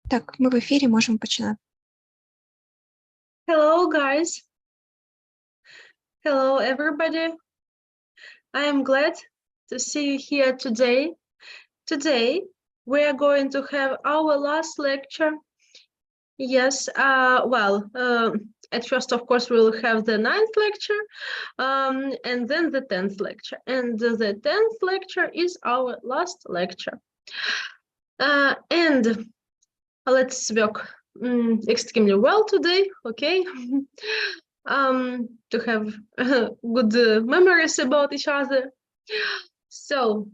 Так, ми в ефірі, можемо починати. Hello, guys. Hello, everybody. I am glad to see you here today. Today, we are going to have our last lecture. Yes, at first, of course, we will have the 9th lecture, and then the 10th lecture. And the 10th lecture is our last lecture. And let's work extremely well today, okay? To have good memories about each other. So,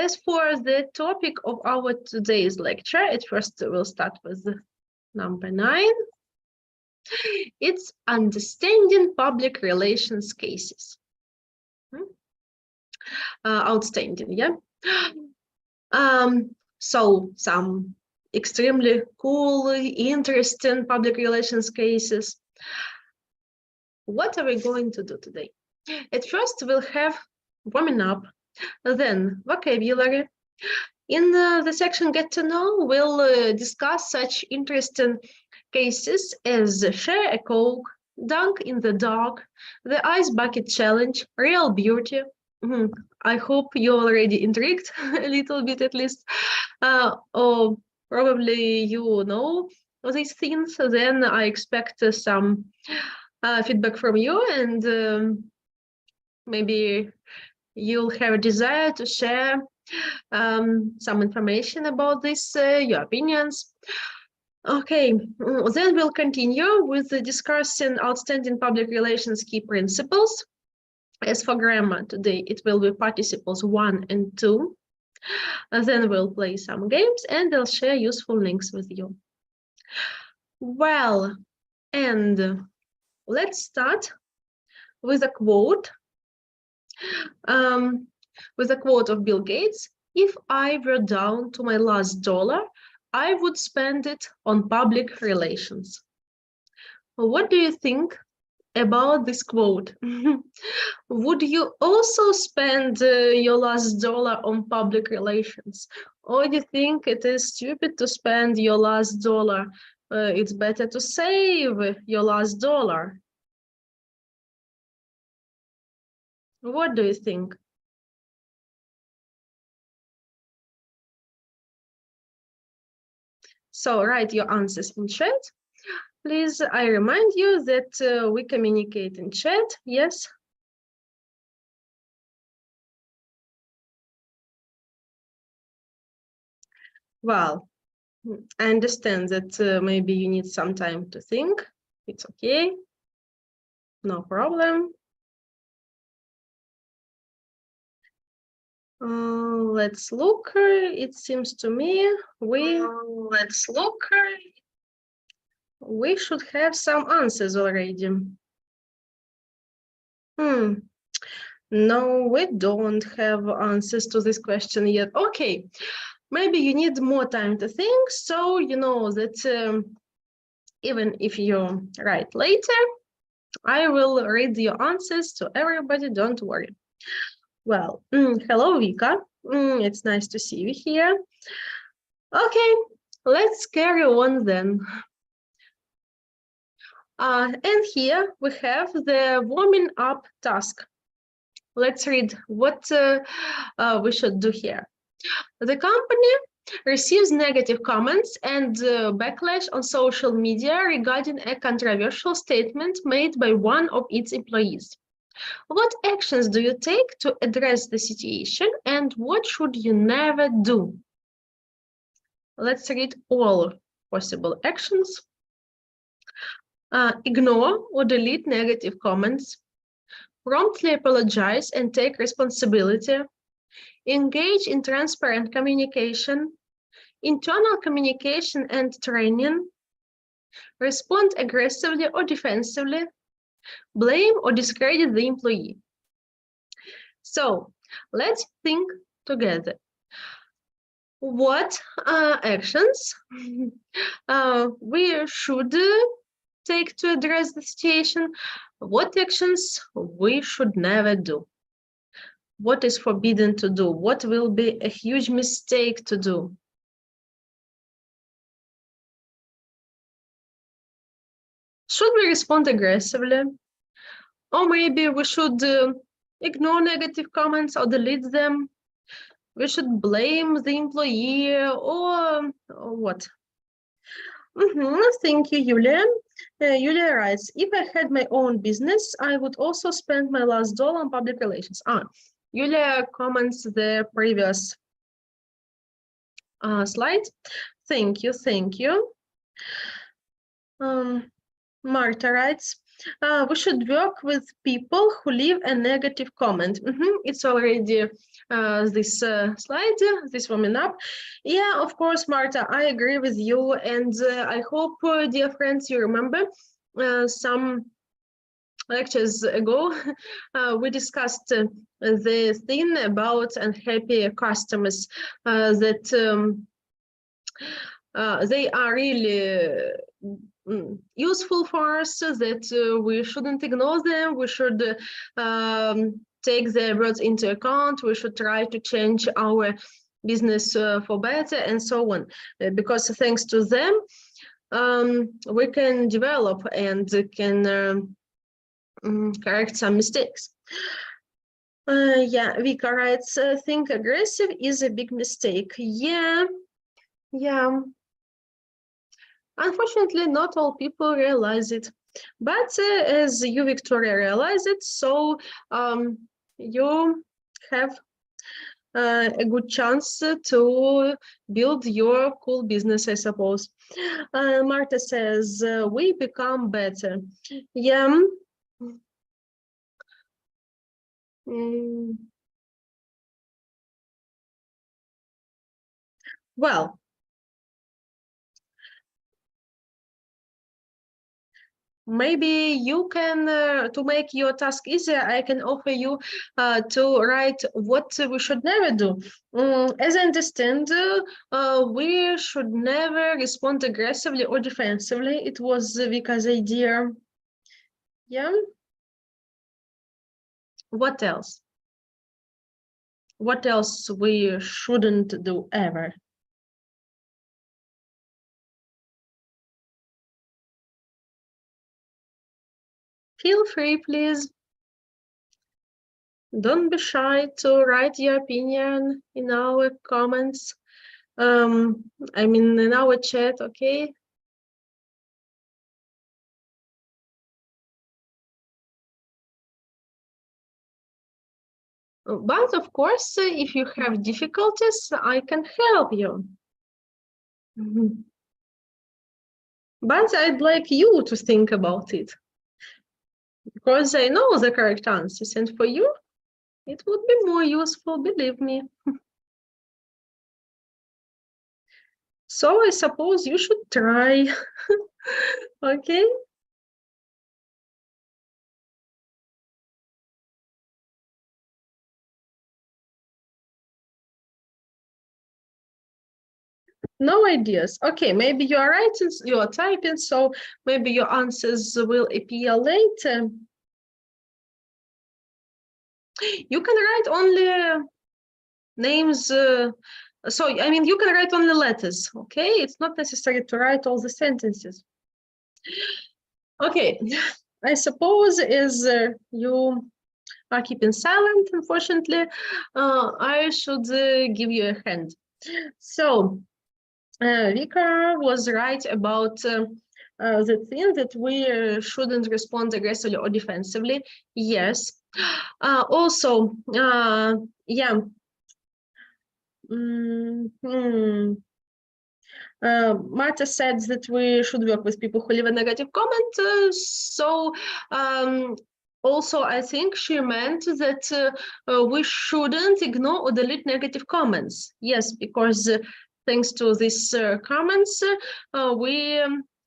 as for the topic of our today's lecture, at first we'll start with number 9. It's understanding public relations cases. Outstanding, yeah? So, some extremely cool, interesting public relations cases. What are we going to do today? At first, we'll have warming up, then vocabulary. In the section Get to Know, we'll discuss such interesting cases as share a Coke, dunk in the dark, the ice bucket challenge, real beauty. I hope you're already intrigued a little bit at least, or probably you know these things. Then I expect some feedback from you, and maybe you'll have a desire to share some information about this, your opinions. Okay, then we'll continue with discussing outstanding public relations key principles. As for grammar, today it will be participles 1 and 2. Then we'll play some games and I'll share useful links with you. Well, and let's start with a quote. With a quote of Bill Gates: "If I were down to my last dollar, I would spend it on public relations." What do you think about this quote? Would you also spend your last dollar on public relations? Or do you think it is stupid to spend your last dollar? It's better to save your last dollar. What do you think? So write your answers in chat. Please, I remind you that we communicate in chat, yes? Well, I understand that maybe you need some time to think. It's okay. No problem. Let's look. It seems to me we should have some answers already. No, we don't have answers to this question yet. Okay, maybe you need more time to think, so you know that even if you write later, I will read your answers to everybody, don't worry. Well, hello, Vika. It's nice to see you here. Okay, let's carry on then. And here we have the warming up task. Let's read what we should do here. The company receives negative comments and backlash on social media regarding a controversial statement made by one of its employees. What actions do you take to address the situation, and what should you never do? Let's read all possible actions. Ignore or delete negative comments. Promptly apologize and take responsibility. Engage in transparent communication. Internal communication and training. Respond aggressively or defensively. Blame or discredit the employee. So, let's think together. What actions we should take to address the situation? What actions we should never do? What is forbidden to do? What will be a huge mistake to do? Should we respond aggressively? Or maybe we should ignore negative comments or delete them? We should blame the employee or what? Thank you, Julia. Julia writes, if I had my own business, I would also spend my last dollar on public relations. Julia comments the previous slide. Thank you, thank you. Marta writes, we should work with people who leave a negative comment. It's already this slide, this warming up. Yeah, of course, Marta, I agree with you. And I hope, dear friends, you remember some lectures ago, we discussed the thing about unhappy customers, that they are really useful for us, that we shouldn't ignore them. We should take their words into account. We should try to change our business for better and so on. Because thanks to them, we can develop and can correct some mistakes. Yeah, Vika writes, think aggressive is a big mistake. Yeah. Unfortunately, not all people realize it. But as you, Victoria, realize it, so you have a good chance to build your cool business, I suppose. Marta says, we become better. Yeah. Well, maybe you can, to make your task easier, I can offer you to write what we should never do. As I understand, we should never respond aggressively or defensively. It was Vika's idea. Yeah. What else? What else we shouldn't do ever? Feel free, please. Don't be shy to write your opinion in our comments. I mean, in our chat, okay? But of course, if you have difficulties, I can help you. But I'd like you to think about it, because I know the correct answers, and for you, it would be more useful, believe me. So I suppose you should try, okay? No ideas. Okay, maybe you are writing, you are typing, so maybe your answers will appear later. You can write only names. So, I mean, you can write only letters, okay? It's not necessary to write all the sentences. Okay, I suppose as you are keeping silent, unfortunately, I should give you a hand. So, Vika was right about the thing that we shouldn't respond aggressively or defensively. Yes. Also, yeah. Marta said that we should work with people who leave a negative comment. Also, I think she meant that we shouldn't ignore or delete negative comments. Yes, because thanks to these comments, we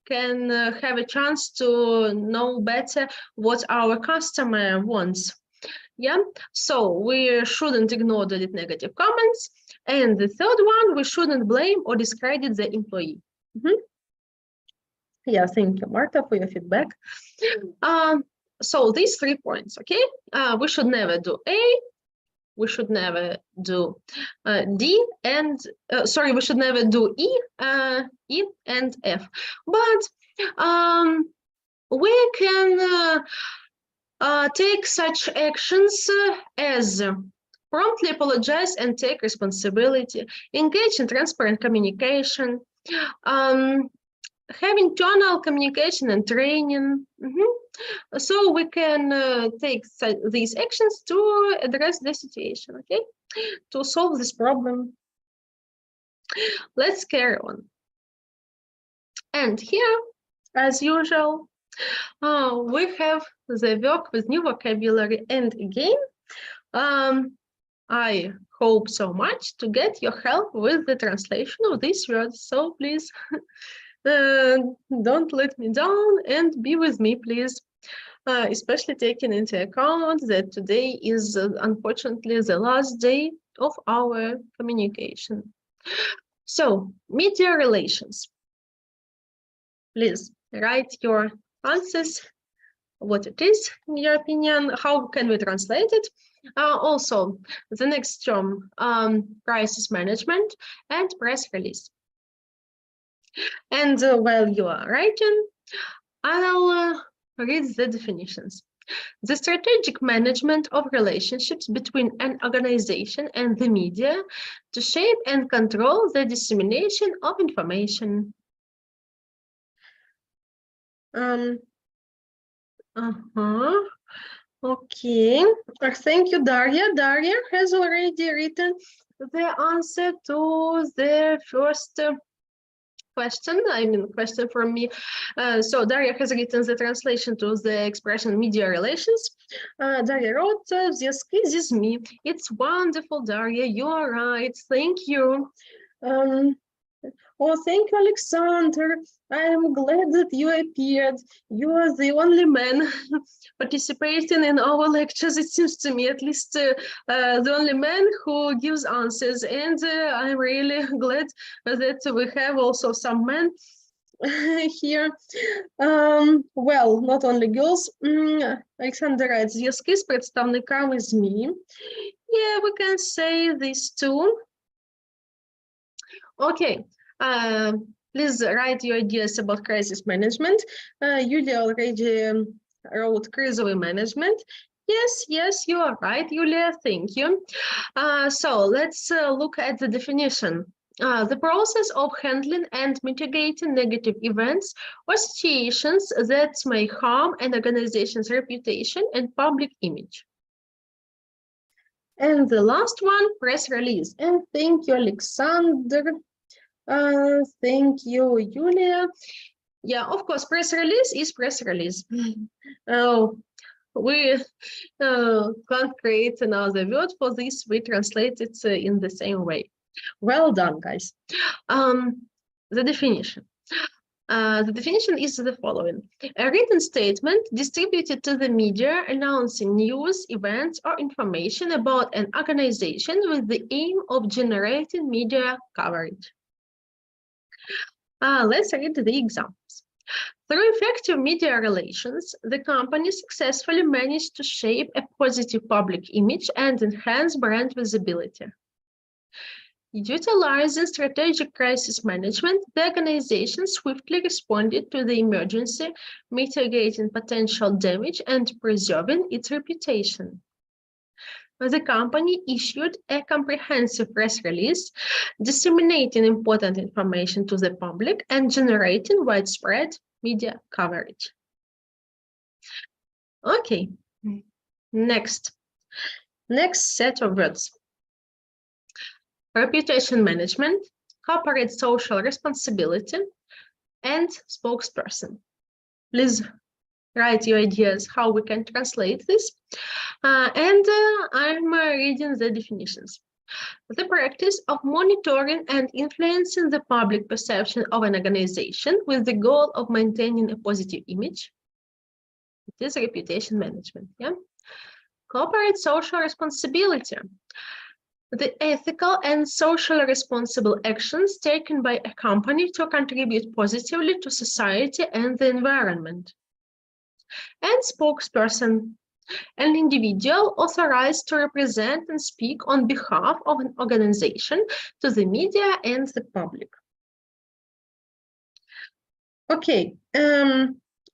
can have a chance to know better what our customer wants. Yeah, so we shouldn't ignore, delete negative comments. And the third one, we shouldn't blame or discredit the employee. Yeah, thank you, Marta, for your feedback. So these 3 points, okay? We should never do A, we should never do D, and sorry, we should never do E and F. But we can take such actions as promptly apologize and take responsibility, engage in transparent communication, have internal communication and training. So we can take these actions to address the situation, okay? To solve this problem. Let's carry on. And here, as usual, we have the work with new vocabulary. And again, I hope so much to get your help with the translation of these words. So please don't let me down and be with me, please. Especially taking into account that today is unfortunately the last day of our communication. So, media relations. Please write your answers, what it is, in your opinion, how can we translate it? Also, the next term, crisis management and press release. And while you are writing, I'll read the definitions. The strategic management of relationships between an organization and the media to shape and control the dissemination of information. Okay, thank you, Daria. Daria has already written the answer to the first question from me. So Daria has written the translation to the expression media relations. Daria wrote, зв'язки зі ЗМІ. It's wonderful, Daria, you are right, thank you. Oh, thank you, Alexander. I am glad that you appeared. You are the only man participating in our lectures, it seems to me, at least the only man who gives answers. And I'm really glad that we have also some men here. Well, not only girls. Alexander writes, зв'язки з представниками ЗМІ. Yeah, we can say this too. Okay. Please write your ideas about crisis management. Yulia already wrote кризовий management. Yes, you are right, Yulia, thank you. So let's look at the definition. The process of handling and mitigating negative events or situations that may harm an organization's reputation and public image. And the last one, press release. And thank you, Alexander. Thank you, Julia. Yeah, of course, press release is press release. We can't create another word for this. We translate it in the same way. Well done, guys. The definition. The definition is the following. A written statement distributed to the media announcing news, events, or information about an organization with the aim of generating media coverage. Let's read the examples. Through effective media relations, the company successfully managed to shape a positive public image and enhance brand visibility. Utilizing strategic crisis management, the organization swiftly responded to the emergency, mitigating potential damage and preserving its reputation. The company issued a comprehensive press release, disseminating important information to the public and generating widespread media coverage. Okay, next set of words. Reputation management, corporate social responsibility, and spokesperson. Please write your ideas how we can translate this. And I'm reading the definitions. The practice of monitoring and influencing the public perception of an organization with the goal of maintaining a positive image. It is reputation management. Yeah. Corporate social responsibility. The ethical and socially responsible actions taken by a company to contribute positively to society and the environment. And spokesperson, an individual authorized to represent and speak on behalf of an organization to the media and the public. Okay,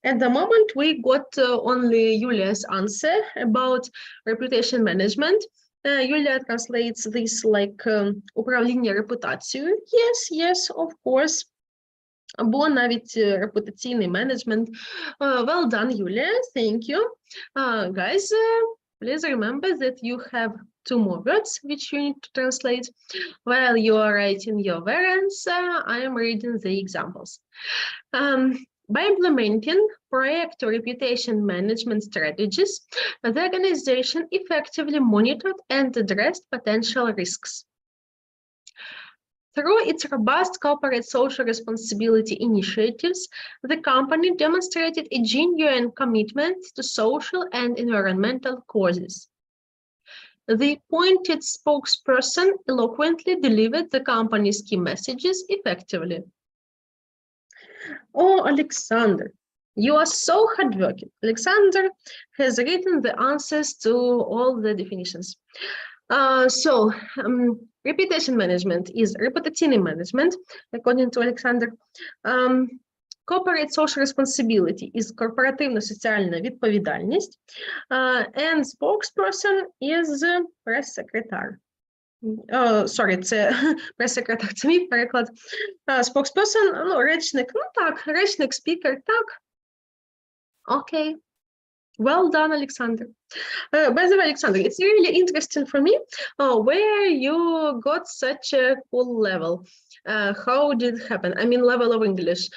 At the moment, we got only Julia's answer about reputation management. Julia translates this like управління репутацією. Yes, of course. Або навіть репутаційний менеджмент. Well done, Julia. Thank you. Guys, please remember that you have 2 more words which you need to translate. While you are writing your variants, I am reading the examples. By implementing project or reputation management strategies, the organization effectively monitored and addressed potential risks. Through its robust corporate social responsibility initiatives, the company demonstrated a genuine commitment to social and environmental causes. The appointed spokesperson eloquently delivered the company's key messages effectively. Oh, Alexander, you are so hardworking. Alexander has written the answers to all the definitions. Reputation management is репутаційний management, according to Alexander. Corporate social responsibility is корпоративно-соціальна відповідальність. And spokesperson is прес-секретар. Sorry, це прес-секретар, це мій переклад. Spokesperson, ну, речник, ну так, речник, спікер, так. Окей. Well done, Alexander. By the way, Alexander, it's really interesting for me where you got such a cool level. How did it happen? I mean, level of English.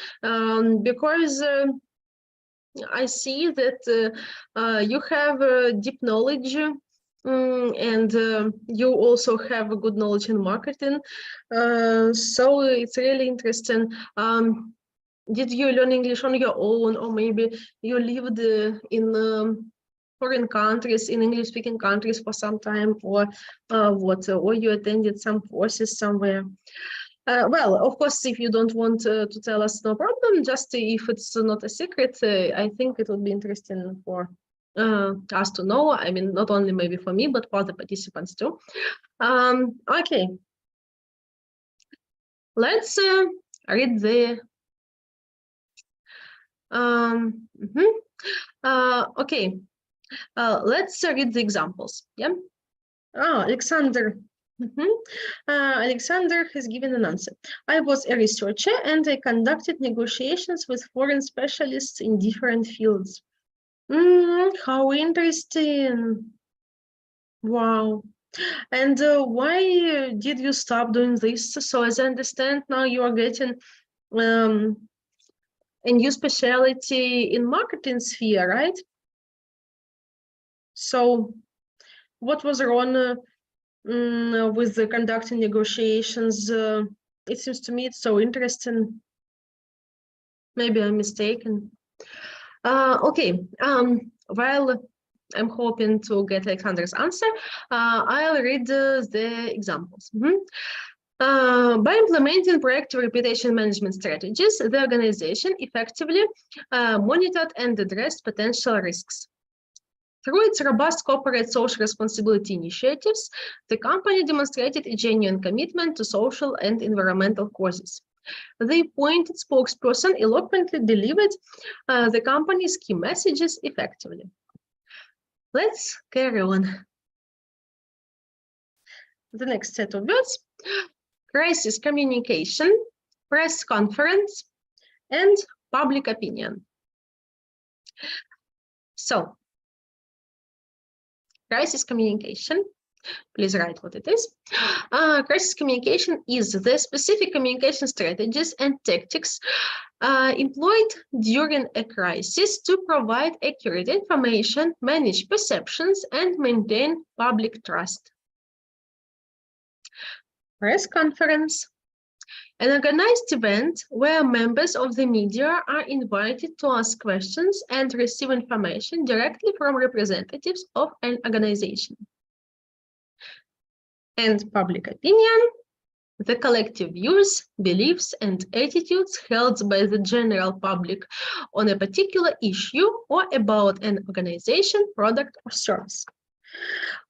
Because I see that you have deep knowledge and you also have a good knowledge in marketing. So it's really interesting. Did you learn English on your own, or maybe you lived in foreign countries, in English-speaking countries for some time, or what? Or you attended some courses somewhere? Well, of course, if you don't want to tell us, no problem. Just if it's not a secret, I think it would be interesting for us to know. I mean, not only maybe for me, but for the participants too. Okay. Let's read the okay, let's read the examples. Yeah. Alexander. Alexander has given an answer. I was a researcher and I conducted negotiations with foreign specialists in different fields. How interesting. Wow. And why did you stop doing this? So as I understand, now you are getting a new specialty in marketing sphere, right? So what was wrong with the conducting negotiations? It seems to me it's so interesting. Maybe I'm mistaken. Okay, while I'm hoping to get Alexander's answer, I'll read the examples. By implementing proactive reputation management strategies, the organization effectively monitored and addressed potential risks. Through its robust corporate social responsibility initiatives, the company demonstrated a genuine commitment to social and environmental causes. The appointed spokesperson eloquently delivered the company's key messages effectively. Let's carry on. The next set of words. Crisis communication, press conference, and public opinion. So, crisis communication, please write what it is. Crisis communication is the specific communication strategies and tactics employed during a crisis to provide accurate information, manage perceptions, and maintain public trust. Press conference, an organized event where members of the media are invited to ask questions and receive information directly from representatives of an organization. And public opinion, the collective views, beliefs, and attitudes held by the general public on a particular issue or about an organization, product, or service.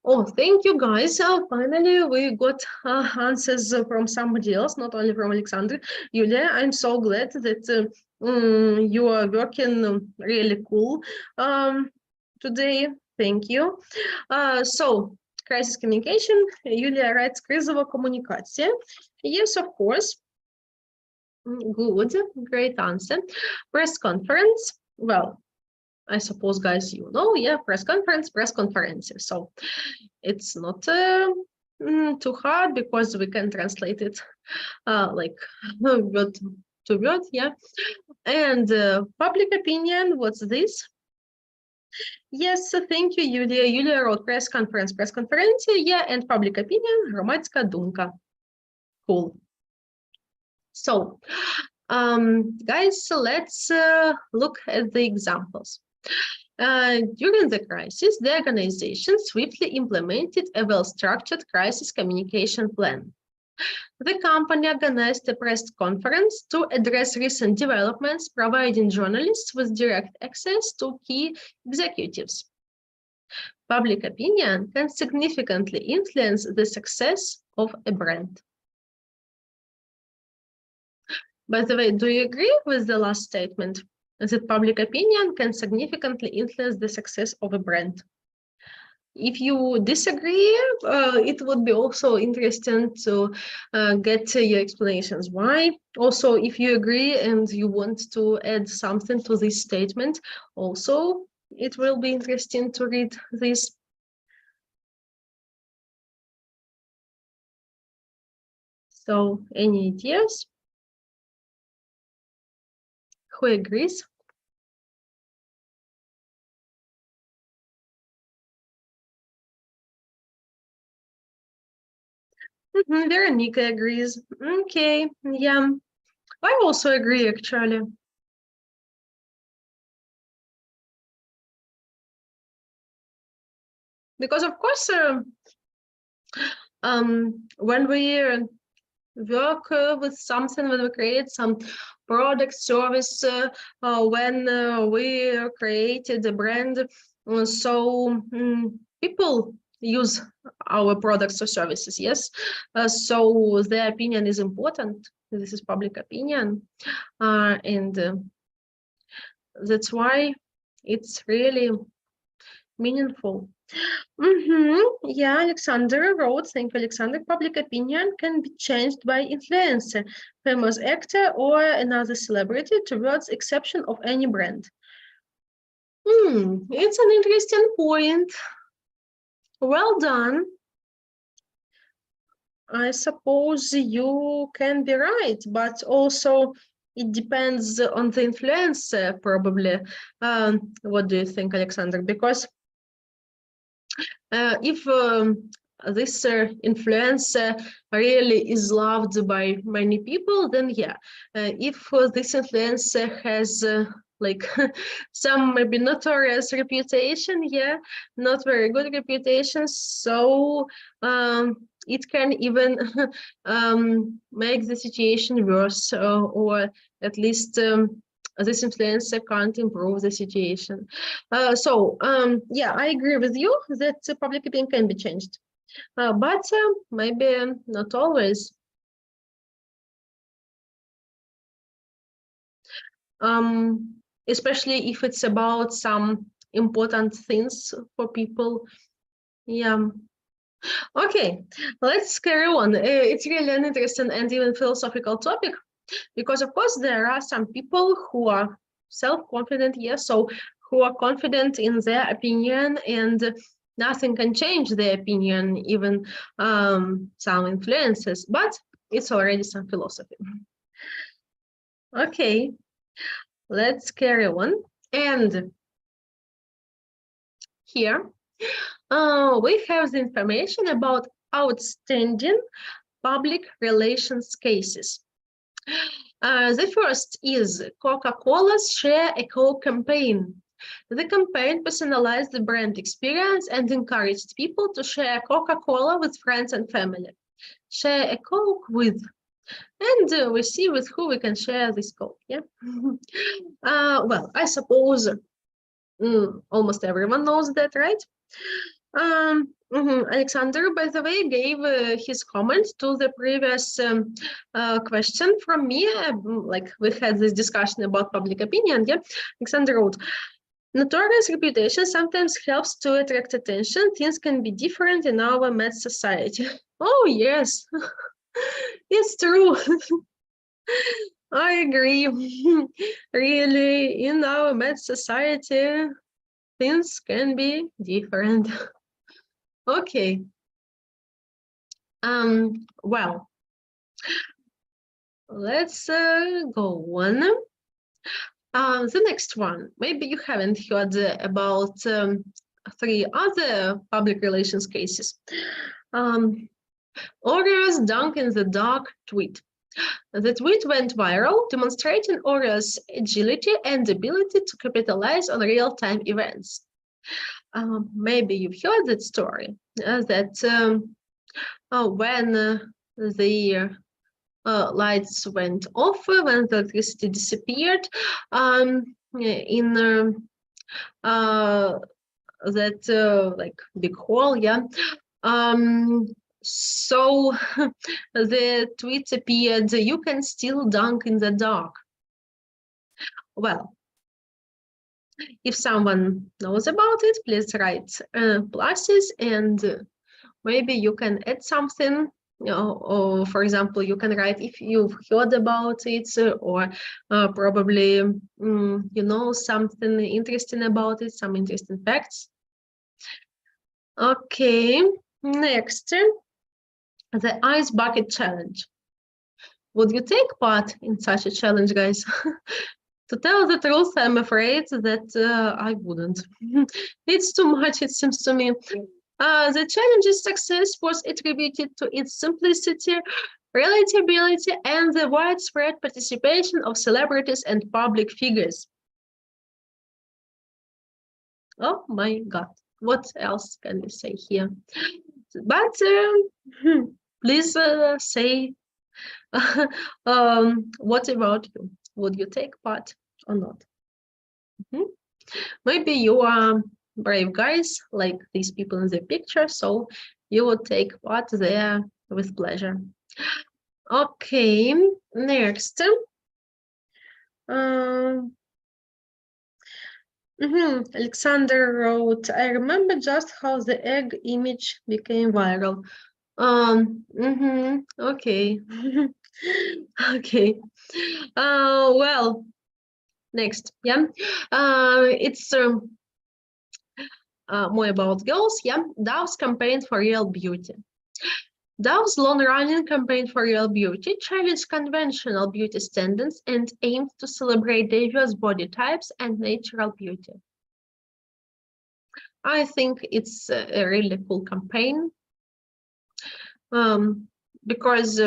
Oh, thank you, guys. Finally, we got answers from somebody else, not only from Alexander. Yulia, I'm so glad that You are working really cool today. Thank you. So, crisis communication. Юлія writes кризова комунікація. Yes, of course. Good, great answer. Press conference. Well, I suppose, guys, you know, yeah, press conference, press conference. So it's not too hard because we can translate it like word to word, yeah. And public opinion, what's this? Yes, thank you, Юлія. Юлія wrote press conference, yeah, and public opinion, громадська думка. Cool. So, guys, let's look at the examples. During the crisis, the organization swiftly implemented a well-structured crisis communication plan. The company organized a press conference to address recent developments, providing journalists with direct access to key executives. Public opinion can significantly influence the success of a brand. By the way, do you agree with the last statement? That public opinion can significantly influence the success of a brand. If you disagree, it would be also interesting to get your explanations why. Also, if you agree and you want to add something to this statement, also it will be interesting to read this. So, any ideas? Who agrees? Veronica agrees. Okay, yeah. I also agree, actually. Because, of course, when we work with something, when we create some product, service, when we created a brand, so people use our products or services, yes? So their opinion is important. This is public opinion. And that's why it's really meaningful. Yeah, Alexander wrote, thank you, Alexander. Public opinion can be changed by influencer, famous actor, or another celebrity towards exception of any brand. It's an interesting point. Well done. I suppose you can be right, but also it depends on the influencer, probably. What do you think, Alexander? Because if this influencer really is loved by many people, then yeah. If this influencer has like some maybe notorious reputation, yeah, not very good reputation, so it can even make the situation worse, or at least this influencer can't improve the situation. Yeah, I agree with you that public opinion can be changed, but maybe not always. Especially if it's about some important things for people. Yeah. Okay, let's carry on. It's really an interesting and even philosophical topic, because of course there are some people who are self-confident, yes, so who are confident in their opinion and nothing can change their opinion, even some influences, but it's already some philosophy. Okay, let's carry on. And here we have the information about outstanding public relations cases. The first is Coca-Cola's Share a Coke campaign. The campaign personalized the brand experience and encouraged people to share Coca-Cola with friends and family. Share a Coke with, and we see with who we can share this Coke, yeah? Well, I suppose almost everyone knows that, right? Alexander, by the way, gave his comment to the previous question from me. Like we had this discussion about public opinion. Yeah, Alexander wrote, notorious reputation sometimes helps to attract attention. Things can be different in our mad society. Oh, yes, it's true. I agree. Really, in our mad society, things can be different. Okay. Well, let's go on. The next one, maybe you haven't heard about 3 other public relations cases. Oreo's dunk in the dark tweet. The tweet went viral, demonstrating Oreo's agility and ability to capitalize on real-time events. Maybe you've heard that story, that when the lights went off, when the electricity disappeared in that like big hall, yeah. So the tweet appeared, you can still dunk in the dark. Well, if someone knows about it, please write pluses, and maybe you can add something. Or for example, you can write if you've heard about it, or probably you know something interesting about it, some interesting facts. Okay, next, the ice bucket challenge. Would you take part in such a challenge, guys? To tell the truth, I'm afraid that I wouldn't. It's too much, it seems to me. The challenge's success was attributed to its simplicity, relatability, and the widespread participation of celebrities and public figures. Oh my God, what else can we say here? But please say, what about you? Would you take part or not? Maybe you are brave guys like these people in the picture, so you would take part there with pleasure. Okay, next. Alexander wrote, I remember just how the egg image became viral. Okay. Okay. Well, next, yeah. It's more about girls, yeah. Dove's campaign for real beauty. Dove's long-running campaign for real beauty challenged conventional beauty standards and aimed to celebrate diverse body types and natural beauty. I think it's a really cool campaign because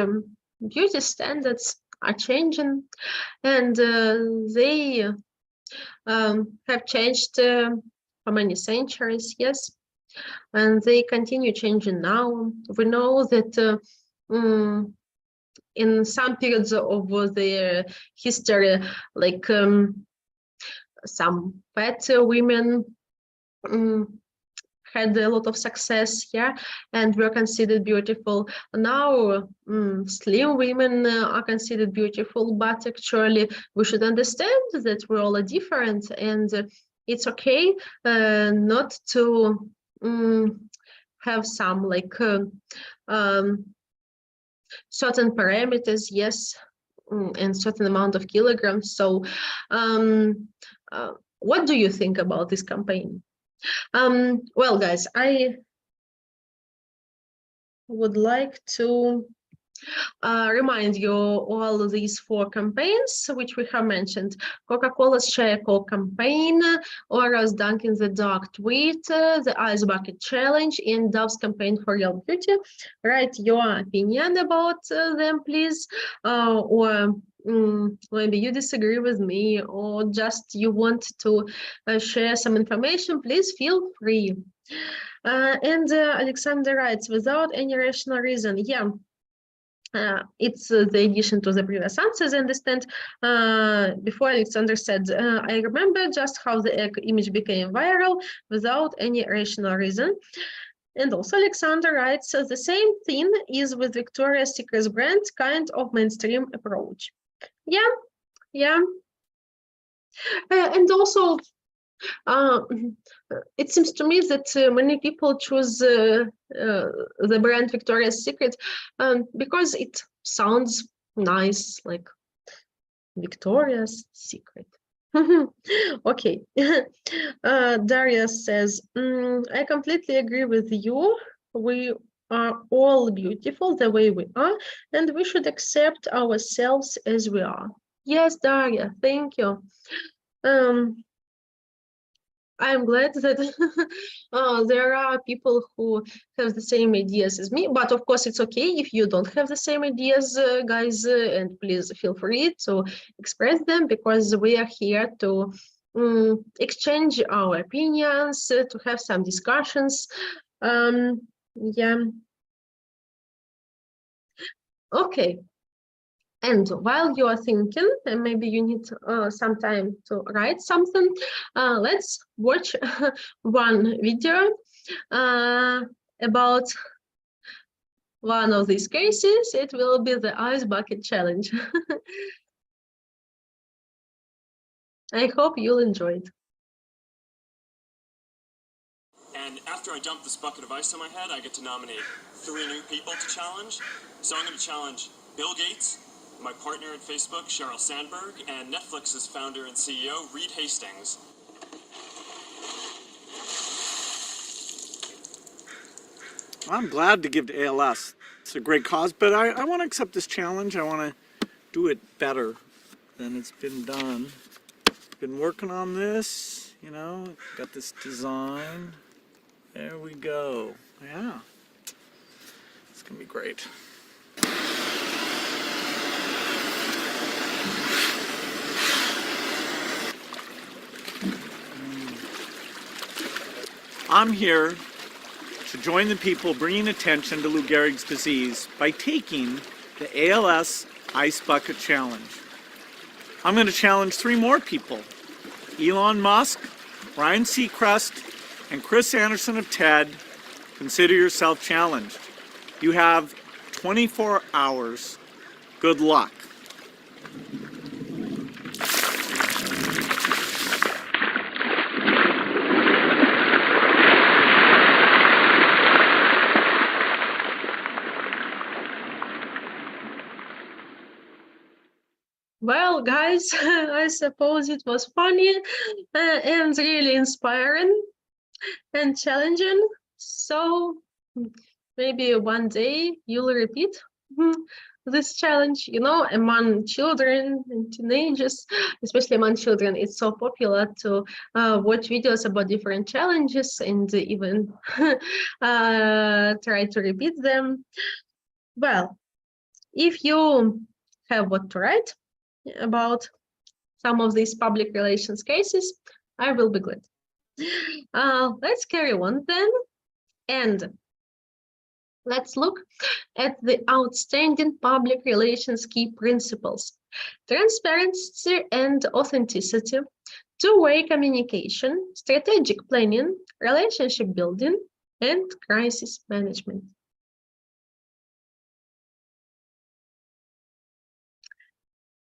beauty standards are changing, and they have changed for many centuries, yes, and they continue changing now. We know that in some periods of their history, like some fat women had a lot of success, yeah, and were considered beautiful. Now slim women are considered beautiful, but actually we should understand that we all are different, and it's okay not to have some like certain parameters, yes, and certain amount of kilograms. So what do you think about this campaign? Well, guys, I would like to remind you all of these 4 campaigns which we have mentioned: Coca-Cola's Share Coke campaign, Oreo's Dunk in the Dark tweet, the Ice Bucket Challenge, and Dove's campaign for real beauty. Write your opinion about them, please, or maybe you disagree with me, or just you want to share some information. Please feel free. And Alexander writes, without any rational reason. Yeah. It's the addition to the previous answers. I understand. Before Alexander said, I remember just how the egg image became viral without any rational reason. And also Alexander writes, the same thing is with Victoria's Secret's brand, kind of mainstream approach. Yeah. And also, it seems to me that many people choose the brand Victoria's Secret because it sounds nice, like Victoria's Secret. Okay. Darius says, I completely agree with you. We are all beautiful the way we are, and we should accept ourselves as we are. Yes, Daria, thank you. I'm glad that there are people who have the same ideas as me, but of course it's okay if you don't have the same ideas, guys, and please feel free to express them, because we are here to exchange our opinions, to have some discussions. Yeah. Okay. And while you are thinking, and maybe you need some time to write something, let's watch one video about one of these cases. It will be the ice bucket challenge. I hope you'll enjoy it. And after I dump this bucket of ice on my head, I get to nominate 3 new people to challenge. So I'm going to challenge Bill Gates, my partner at Facebook, Sheryl Sandberg, and Netflix's founder and CEO, Reed Hastings. I'm glad to give to ALS. It's a great cause, but I want to accept this challenge. I want to do it better than it's been done. Been working on this, you know, got this design. There we go. Yeah. It's going to be great. I'm here to join the people bringing attention to Lou Gehrig's disease by taking the ALS Ice Bucket Challenge. I'm going to challenge 3 more people: Elon Musk, Ryan Seacrest, and Chris Anderson of TED. Consider yourself challenged. You have 24 hours. Good luck. Well, guys, I suppose it was funny and really inspiring and challenging. So maybe one day you'll repeat this challenge, you know, among children and teenagers, especially among children. It's so popular to watch videos about different challenges and even try to repeat them. Well, if you have what to write about some of these public relations cases, I will be glad. Let's carry on then, and let's look at the outstanding public relations key principles: transparency and authenticity, two-way communication, strategic planning, relationship building, and crisis management.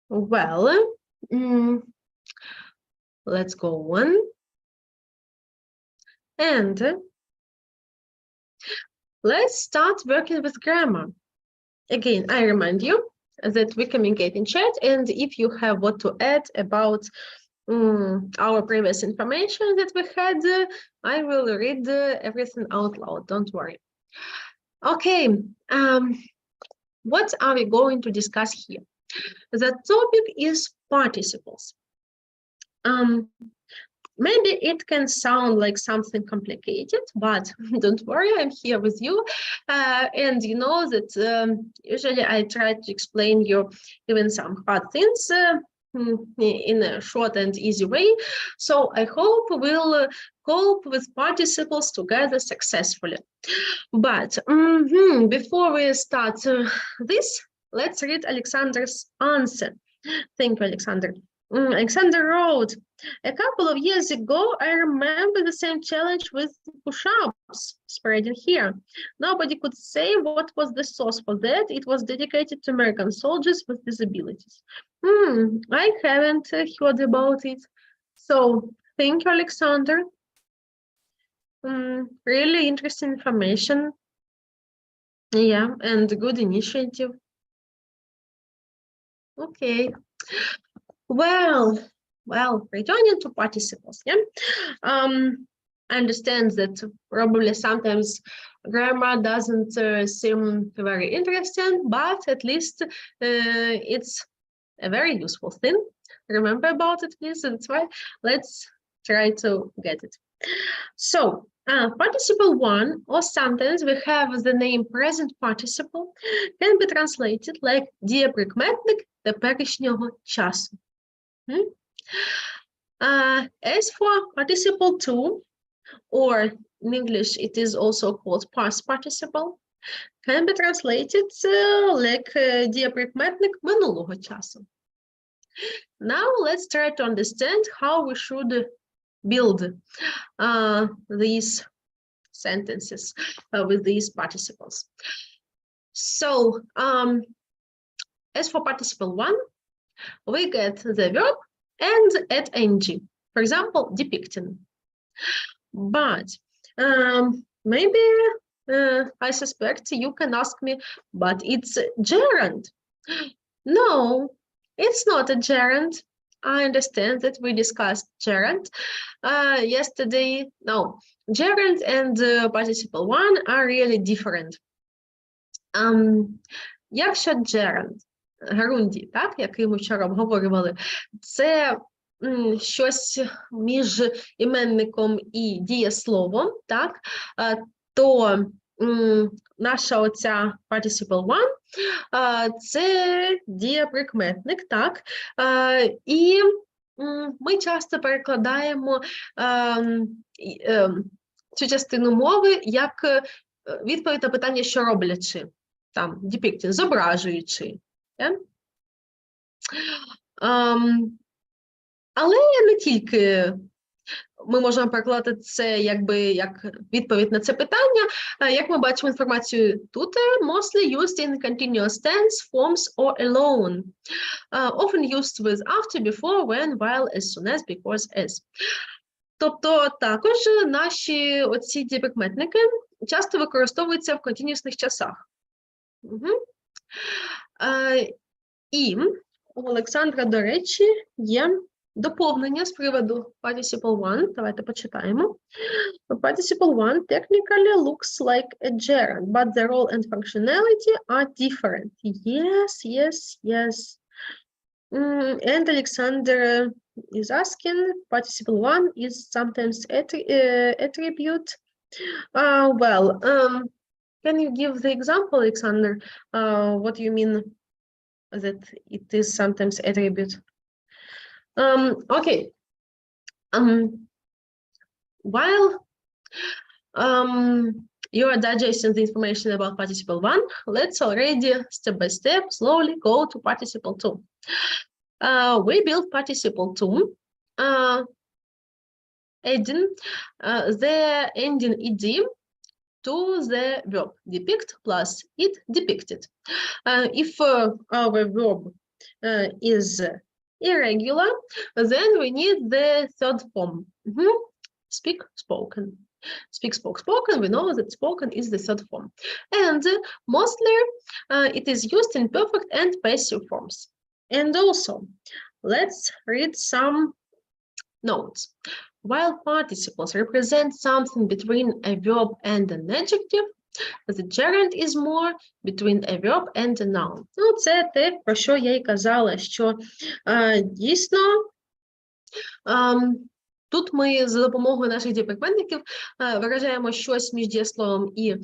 Well, let's go on. And let's start working with grammar. Again, I remind you that we communicate in chat, and if you have what to add about our previous information that we had, I will read everything out loud, don't worry. Okay, what are we going to discuss here? The topic is participles. Maybe it can sound like something complicated, but don't worry, I'm here with you. And you know that usually I try to explain you even some hard things in a short and easy way. So I hope we'll cope with participles together successfully. But before we start this, let's read Alexander's answer. Thank you, Alexander. Alexander wrote, a couple of years ago, I remember the same challenge with push-ups spreading here. Nobody could say what was the source for that. It was dedicated to American soldiers with disabilities. I haven't heard about it. So, thank you, Alexander. Really interesting information. Yeah, and good initiative. Okay. Well, returning to participles, yeah. I understand that probably sometimes grammar doesn't seem very interesting, but at least it's a very useful thing. Remember about it, please. That's why let's try to get it. So, participle one, or sometimes we have the name present participle, can be translated like дієприкметник теперішнього часу. As for participle two, or in English it is also called past participle, can be translated like дієприкметник минулого часу. Now let's try to understand how we should build these sentences with these participles. So, as for participle one, we get the verb and at ing. For example, depicting. But maybe I suspect you can ask me, but it's gerund. No, it's not a gerund. I understand that we discussed gerund yesterday. No, gerund and participle one are really different. Якщо gerund, герунді, так, який ми вчора обговорювали, це щось між іменником і дієсловом, так, то наша оця participle one це дієприкметник, так, і ми часто перекладаємо цю частину мови як відповідь на питання, що роблячи, там, depicting, зображуючи. Yeah? Але не тільки ми можемо перекладати це якби як відповідь на це питання. Як ми бачимо інформацію тут, mostly used in continuous tense, forms or alone. Often used with after, before, when, while, as soon as, because, as. Тобто також наші оці дієприкметники часто використовуються в континуусних часах. І у Олександра, до речі, є доповнення з приводу participle one. Давайте почитаємо. Participle one technically looks like a gerund, but the role and functionality are different. Yes. And Alexander is asking, participle one is sometimes attribute. Can you give the example, Alexander? What do you mean that it is sometimes attribute? Okay. While you are digesting the information about participle one, let's already step by step slowly go to participle two. We build participle two, adding the ending ed to the verb depict plus it depicted. If our verb is irregular, then we need the third form. Speak, spoken. Speak, spoke, spoken. We know that spoken is the third form. And mostly it is used in perfect and passive forms. And also, let's read some notes. While participles represent something between a verb and an adjective, the gerund is more between a verb and a noun. Ну, це те, про що я й казала, що дійсно тут ми за допомогою наших дієприкметників виражаємо щось між дієсловом і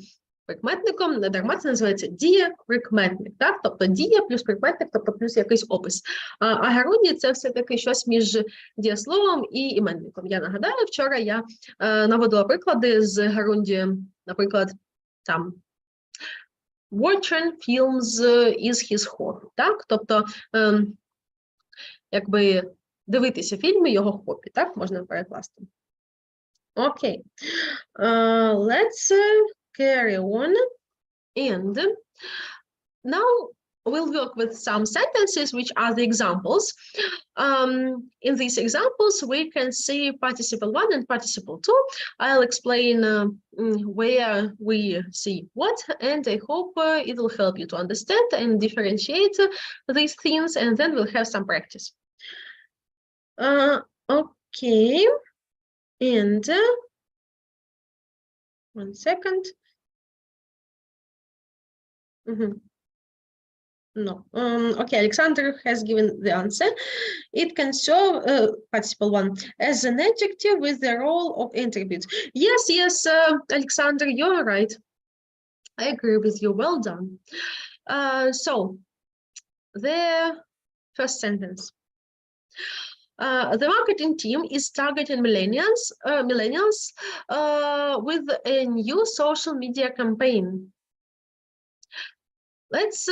прикметником, не дарма це називається дієприкметник, так? Тобто дія плюс прикметник, тобто плюс якийсь опис. А герунді – це все-таки щось між дієсловом і іменником. Я нагадаю, вчора я наводила приклади з герунді, наприклад, там watching films is his hobby, так? Тобто, якби дивитися фільми, його хобі, так, можна перекласти. Окей. Let's carry on. And now we'll work with some sentences which are the examples. In these examples, we can see participle 1 and participle 2. I'll explain where we see what, and I hope it will help you to understand and differentiate these themes, and then we'll have some practice. Okay, and 1 second. No. Okay, Alexander has given the answer. It can serve participle 1 as an adjective with the role of attribute. Yes, Alexander, you're right. I agree with you. Well done. So, the first sentence. The marketing team is targeting millennials with a new social media campaign. Let's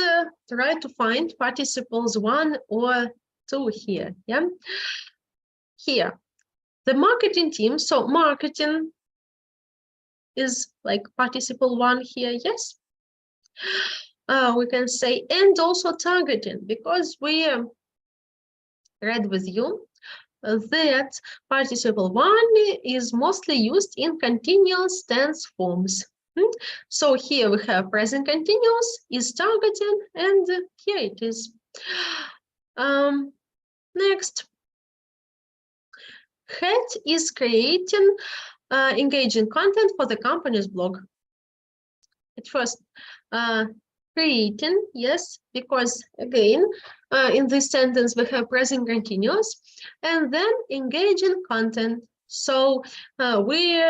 try to find participles 1 or 2 here. Yeah. Here, the marketing team. So marketing is like participle 1 here. Yes. We can say and also targeting, because we read with you that participle 1 is mostly used in continuous tense forms. So here we have present continuous is targeting, and here it is. Next, Head is creating engaging content for the company's blog. At first, creating, yes, because again, in this sentence we have present continuous, and then engaging content. So we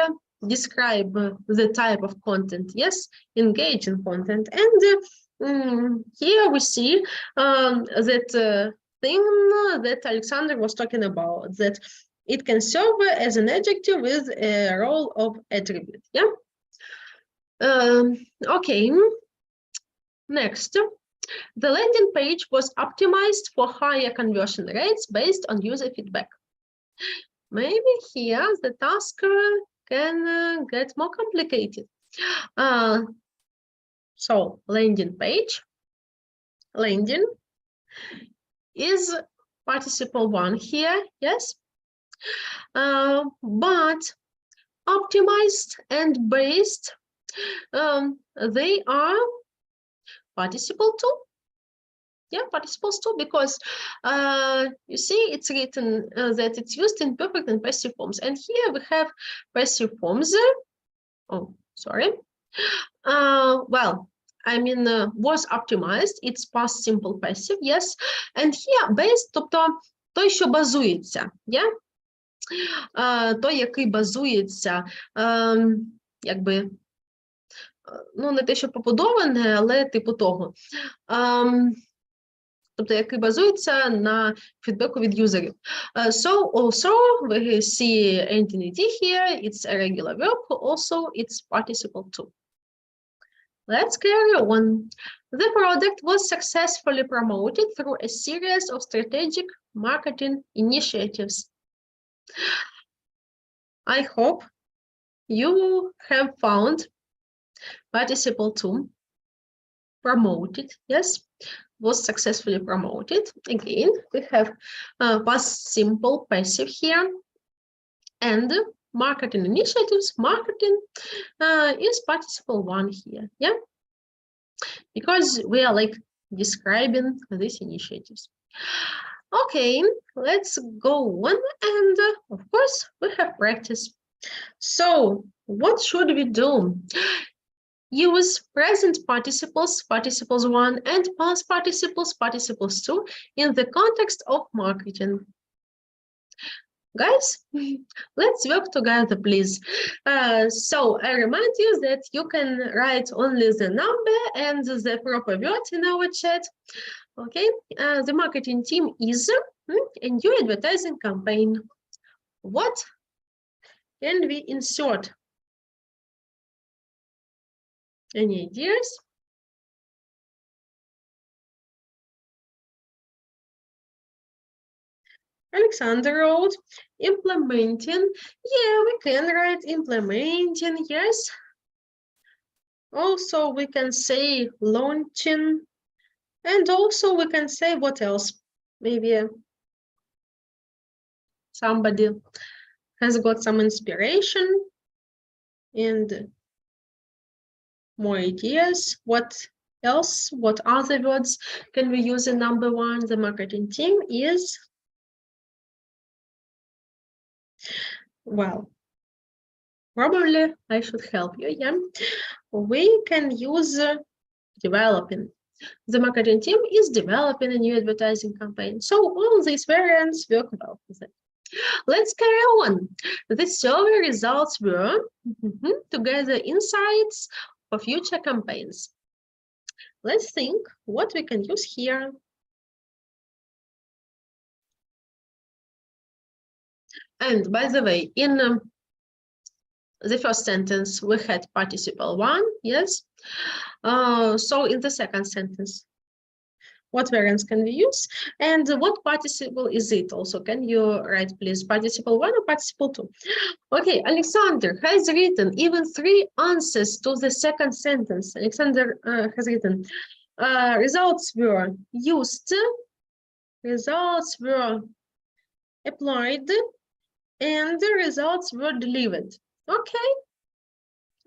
describe the type of content, yes, engaging content, and here we see that thing that Alexander was talking about, that it can serve as an adjective with a role of attribute. Yeah. Okay. Next, the landing page was optimized for higher conversion rates based on user feedback. Maybe here the task can get more complicated. So landing page, landing is participle 1 here, yes, but optimized and based, they are participle 2. Yeah, participles 2, because you see it's written that it's used in perfect and passive forms, and here we have passive forms. Oh, sorry. Well, I mean, was optimized, it's past simple passive, yes, and here based, тобто той, що базується, yeah? Той, який базується, якби, ну, не те, що побудоване, але типу того. Тобто, який базується на фідбеку від юзерів. So, also, we see entity here, it's a regular verb, also it's participle 2. Let's carry on. The product was successfully promoted through a series of strategic marketing initiatives. I hope you have found participle 2, promoted, yes, was successfully promoted. Again, we have past simple passive here, and marketing initiatives, marketing is participle 1 here, yeah, because we are like describing these initiatives. Okay, let's go on, and of course we have practice. So what should we do? Use present participles, participles 1, and past participles, participles 2, in the context of marketing. Guys, let's work together, please. So I remind you that you can write only the number and the proper word in our chat. Okay, the marketing team is a new advertising campaign. What can we insert? Any ideas? Alexander wrote, implementing. Yeah, we can write implementing, yes. Also, we can say launching. And also we can say what else? Maybe somebody has got some inspiration and more ideas. What else? What other words can we use in number one? The marketing team is, well, probably I should help you, yeah. We can use developing. The marketing team is developing a new advertising campaign. So all these variants work well with it. Let's carry on. The survey results were to gather insights for future campaigns. Let's think what we can use here. And by the way, in the first sentence, we had participle one, yes. So in the second sentence, what variants can we use? And what participle is it also? Can you write, please, participle one or participle two? Okay, Alexander has written even 3 answers to the second sentence. Alexander has written, results were used, results were applied, and the results were delivered. Okay,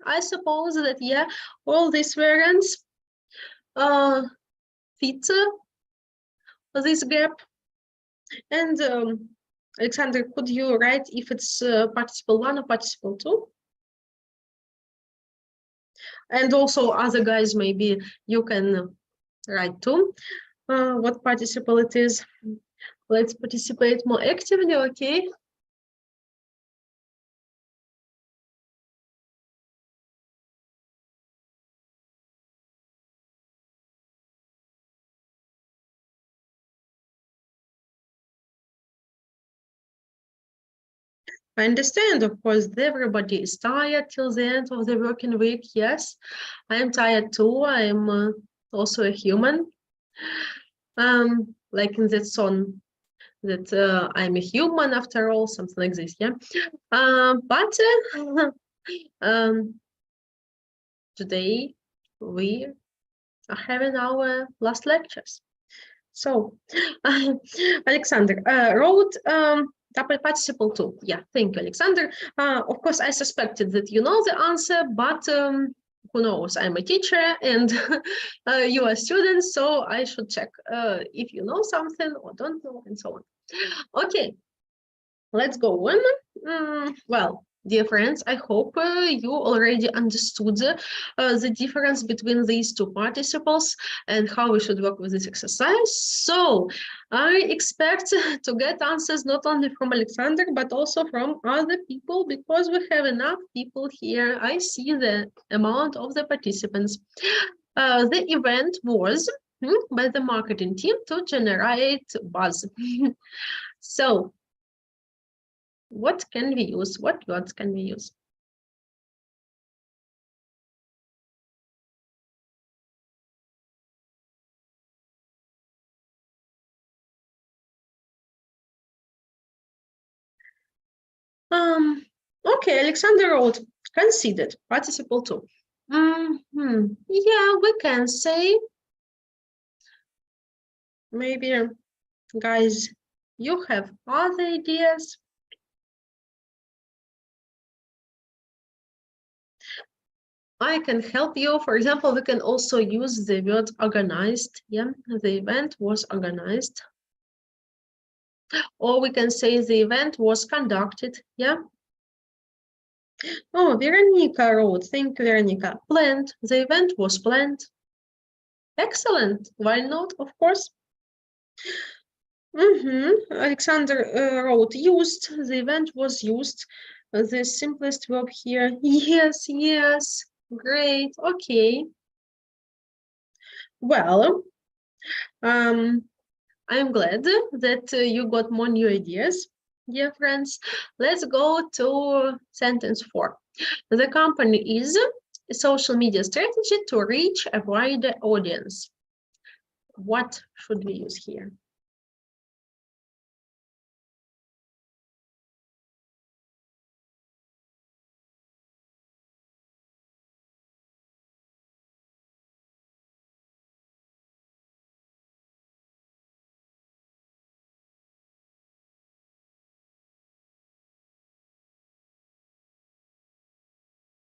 I suppose that, yeah, all these variants fit this gap. And Alexander, could you write if it's participle one or participle two? And also other guys, maybe you can write too what participle it is. Let's participate more actively, okay? I understand, of course, everybody is tired till the end of the working week. Yes, I am tired too. I am also a human. Like in that song, that I'm a human after all, something like this, yeah. But today we are having our last lectures. So Alexander wrote participle two. Yeah, thank you, Alexander. Of course, I suspected that you know the answer, but who knows? I'm a teacher and you are students, so I should check if you know something or don't know, and so on. Okay, let's go on. Well, dear friends, I hope you already understood the difference between these two participles and how we should work with this exercise. So I expect to get answers not only from Alexander, but also from other people, because we have enough people here. I see the amount of the participants. The event was by the marketing team to generate buzz. So what can we use? What words can we use? Okay, Alexander wrote, considered, participle two. Yeah, we can say, maybe, guys, you have other ideas? I can help you. For example, we can also use the word organized. Yeah, the event was organized. Or we can say the event was conducted. Yeah. Oh, Veronica wrote, thank you, Veronica. Planned. The event was planned. Excellent. Why not? Of course. Alexander wrote, used. The event was used. The simplest verb here. Yes, yes. Great. Okay. Well, I'm glad that you got more new ideas, dear friends. Let's go to sentence 4. The company is a social media strategy to reach a wider audience. What should we use here?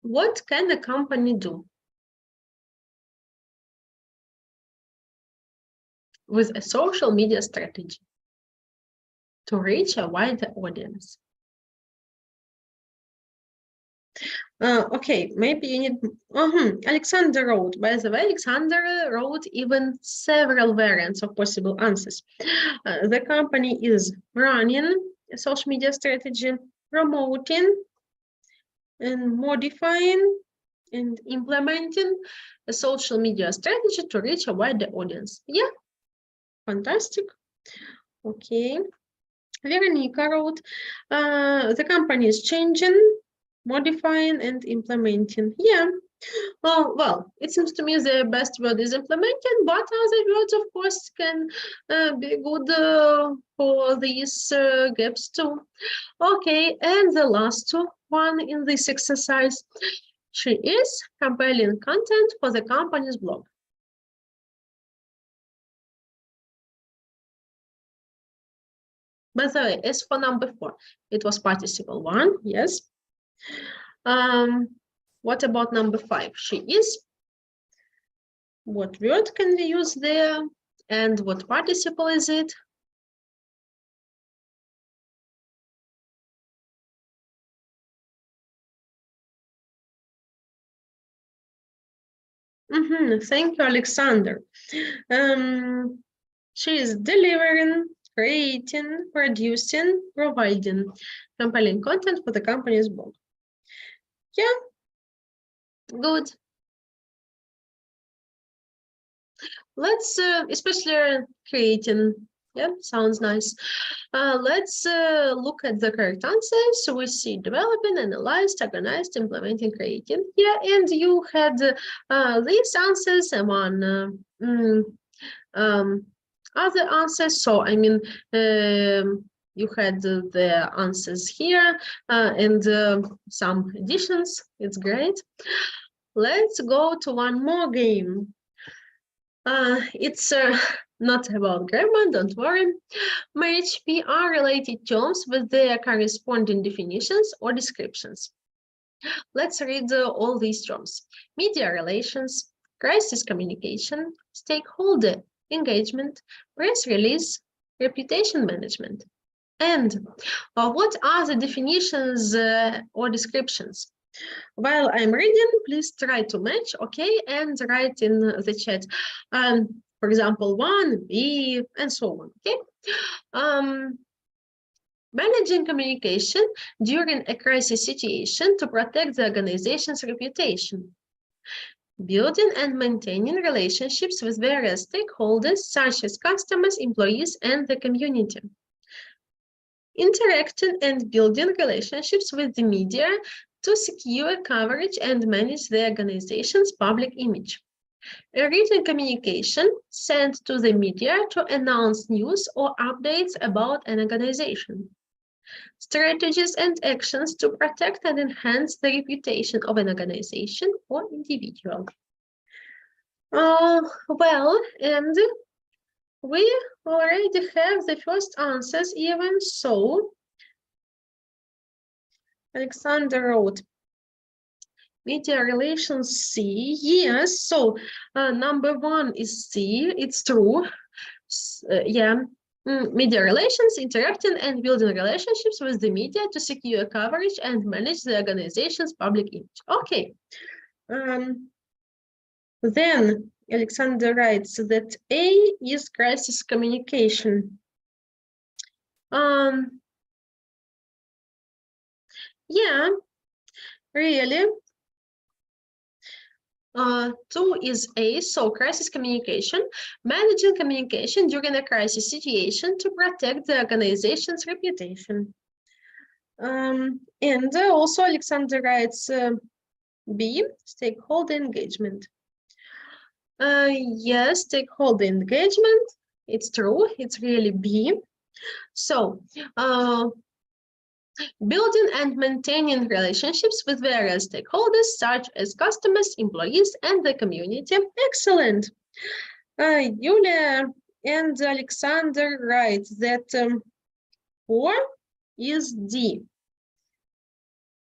what can a company do with a social media strategy to reach a wider audience? Okay, maybe you need. Alexander wrote. By the way, Alexander wrote even several variants of possible answers. The company is running a social media strategy, promoting and modifying and implementing a social media strategy to reach a wider audience. Yeah, fantastic. Okay. Veronica wrote, the company is changing, modifying and implementing. Yeah. Well, it seems to me the best word is implementing, but other words, of course, can be good for these gaps too. Okay, and the last one in this exercise, she is compiling content for the company's blog. By the way, as for number 4, it was participle 1, yes. What about number 5? She is. What word can we use there? And what participle is it? Thank you, Alexander. She is delivering, creating, producing, providing, compiling content for the company's blog. Yeah, good. Let's, especially creating, yeah, sounds nice. Let's look at the correct answers. So we see developing, analyzed, organized, implementing, creating. Yeah, and you had these answers among other answers. So, I mean, you had the answers here and some additions. It's great. Let's go to one more game. It's not about grammar, don't worry. Match PR-related terms with their corresponding definitions or descriptions. Let's read all these terms. Media relations, crisis communication, stakeholder engagement, press release, reputation management. And what are the definitions or descriptions? While I'm reading, please try to match, okay, and write in the chat. For example, 1B, and so on, okay? Managing communication during a crisis situation to protect the organization's reputation. Building and maintaining relationships with various stakeholders, such as customers, employees, and the community. Interacting and building relationships with the media to secure coverage and manage the organization's public image. A written communication sent to the media to announce news or updates about an organization. Strategies and actions to protect and enhance the reputation of an organization or individual. Well, and we already have the first answers even so. Alexander wrote, media relations C, yes, so number 1 is C, it's true. Yeah, media relations, interacting and building relationships with the media to secure coverage and manage the organization's public image. Okay. Then Alexander writes that A is crisis communication. Yeah, really. 2 is A, so crisis communication, managing communication during a crisis situation to protect the organization's reputation. And also Alexander writes B, stakeholder engagement. Yes, stakeholder engagement, it's true, it's really B. So, building and maintaining relationships with various stakeholders, such as customers, employees, and the community. Excellent. Yulia and Alexander write that 4 is D.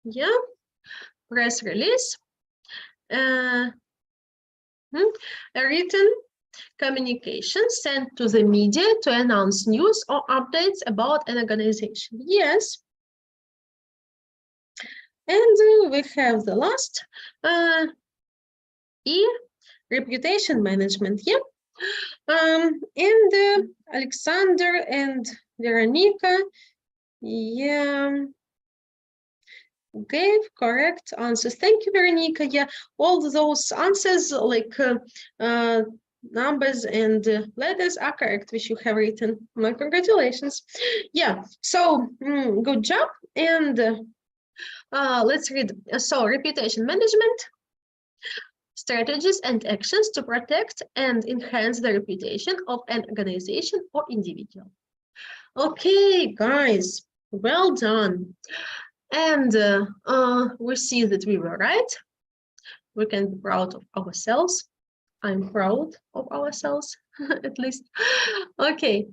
Yeah. press release, a written communication sent to the media to announce news or updates about an organization. Yes. And we have the last E, reputation management. Yeah. And Alexander and Veronica, yeah, gave correct answers. Thank you, Veronica. Yeah, all those answers, like numbers and letters, are correct, which you have written. My congratulations. Yeah, so good job. And let's read. So, reputation management. Strategies and actions to protect and enhance the reputation of an organization or individual. Okay, guys, well done. And we see that we were right. We can be proud of ourselves. I'm proud of ourselves, at least. Okay,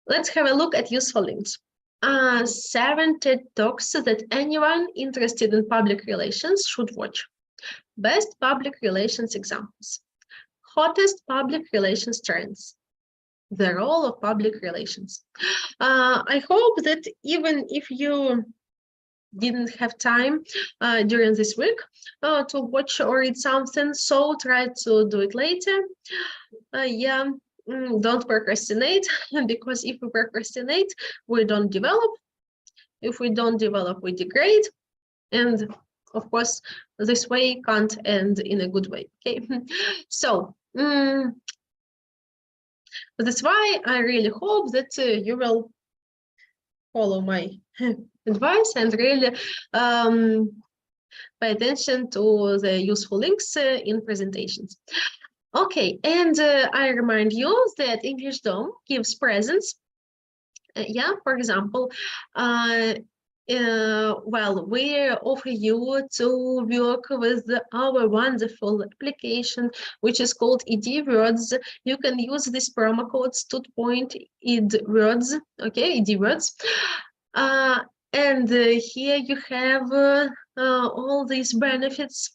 let's have a look at useful links. 7 TED Talks that anyone interested in public relations should watch. Best public relations examples. Hottest public relations trends. The role of public relations. I hope that even if you didn't have time during this week to watch or read something, so try to do it later. Yeah, don't procrastinate, because if we procrastinate, we don't develop. If we don't develop, we degrade. And of course, this way can't end in a good way. Okay, so that's why I really hope that you will follow my advice and really pay attention to the useful links in presentations. Okay, and I remind you that Englishdom gives presents. Yeah, for example, well, we offer you to work with our wonderful application, which is called EdWords. You can use this promo code STUDPOINT-EdWords, okay, EdWords. And here you have all these benefits.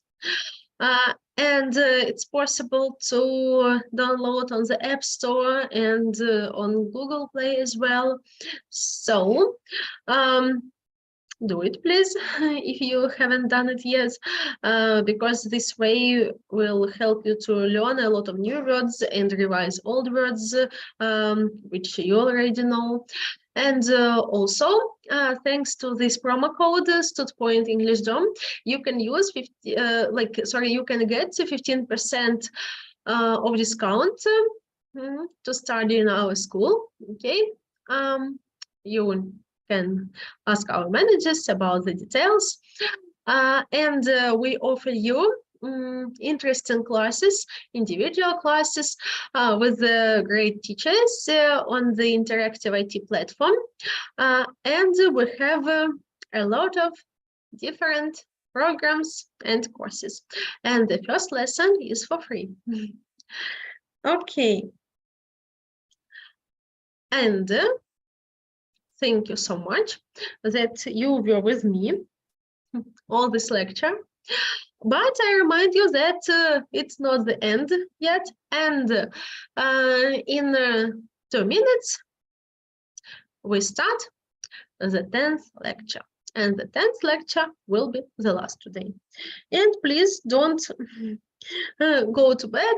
And it's possible to download on the App Store and on Google Play as well. So, do it, please, if you haven't done it yet, because this way will help you to learn a lot of new words and revise old words, which you already know. And also, thanks to this promo code STUDPOINT Englishdom, you can use you can get 15% of discount to study in our school. Okay, you can ask our managers about the details, and we offer you interesting classes, individual classes with great teachers on the interactive IT platform, and we have a lot of different programs and courses, and the first lesson is for free. Okay, and thank you so much that you were with me all this lecture. But I remind you that it's not the end yet. And in 2 minutes, we start the 10th lecture. And the 10th lecture will be the last today. And please don't go to bed.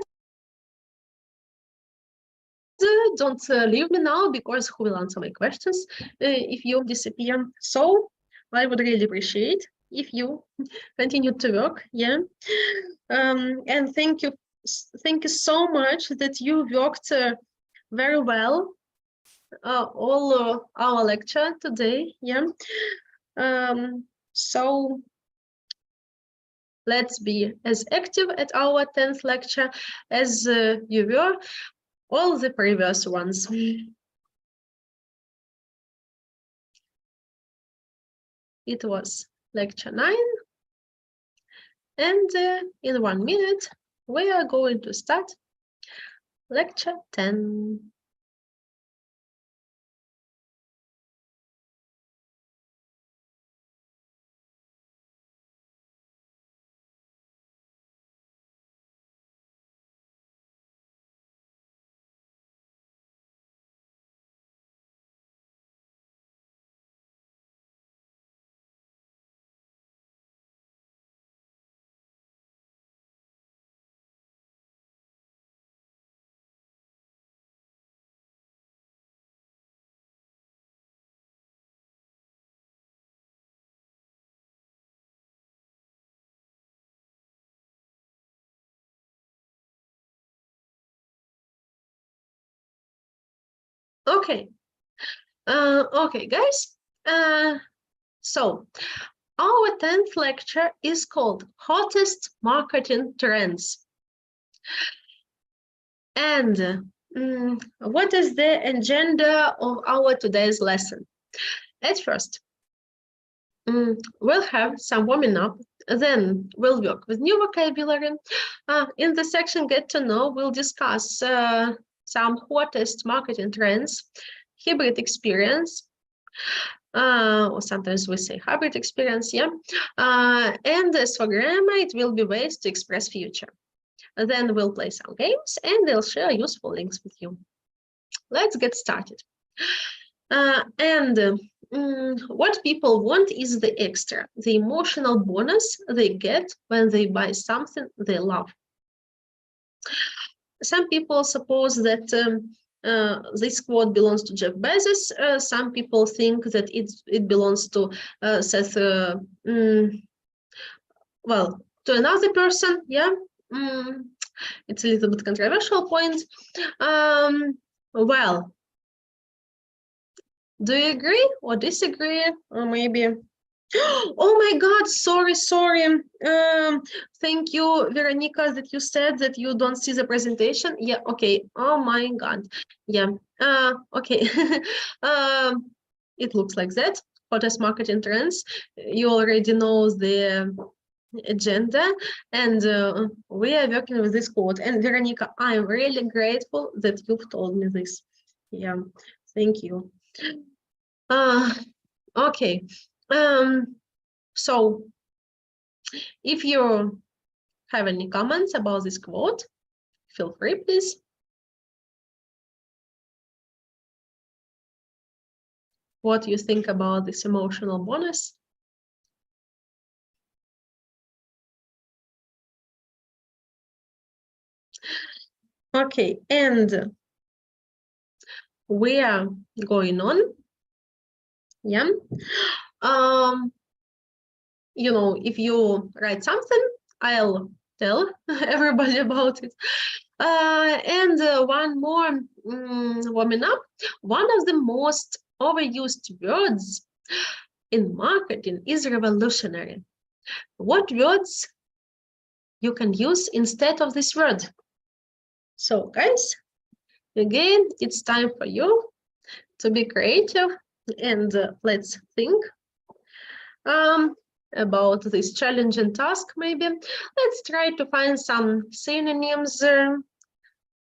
Don't leave me now, because who will answer my questions if you disappear? So I would really appreciate if you continue to work. Yeah, and thank you so much that you worked very well all our lecture today. Yeah, so let's be as active at our 10th lecture as you were all the previous ones. It was lecture 9, and in 1 minute we are going to start lecture 10. Okay. Okay, guys. So our 10th lecture is called Hottest Marketing Trends. And what is the agenda of our today's lesson? At first, we'll have some warming up, then we'll work with new vocabulary. In the section Get to Know, we'll discuss some hottest marketing trends, hybrid experience, or sometimes we say hybrid experience, yeah. And as for grammar, it will be ways to express future. Then we'll play some games and they'll share useful links with you. Let's get started. What people want is the extra, the emotional bonus they get when they buy something they love. Some people suppose that this quote belongs to Jeff Bezos. Some people think that it belongs to Seth, well, to another person, yeah. It's a little bit controversial point. Well, do you agree or disagree? Or maybe, oh my God, sorry. Thank you, Veronica, that you said that you don't see the presentation. Yeah, okay. Oh my God. Yeah. Okay. It looks like that. Hottest marketing trends. You already know the agenda, and we are working with this quote. And Veronica, I'm really grateful that you've told me this. Yeah, thank you. Okay. So if you have any comments about this quote, feel free, please. What do you think about this emotional bonus? Okay, and we are going on. Yeah. You know, if you write something, I'll tell everybody about it. And one more warming up. One of the most overused words in marketing is revolutionary. What words you can use instead of this word? So guys, again, it's time for you to be creative and let's think about this challenging task. Maybe let's try to find some synonyms,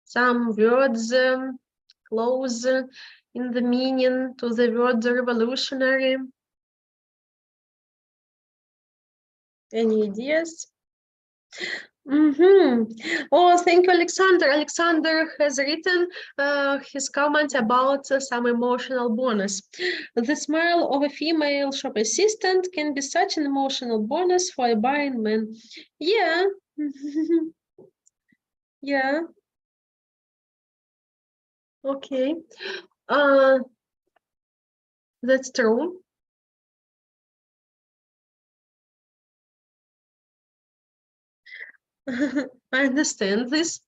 some words close in the meaning to the word revolutionary. Any ideas? Oh, thank you, Alexander. Alexander has written his comment about some emotional bonus. The smile of a female shop assistant can be such an emotional bonus for a buying man. Yeah. Yeah. Okay. That's true. I understand this.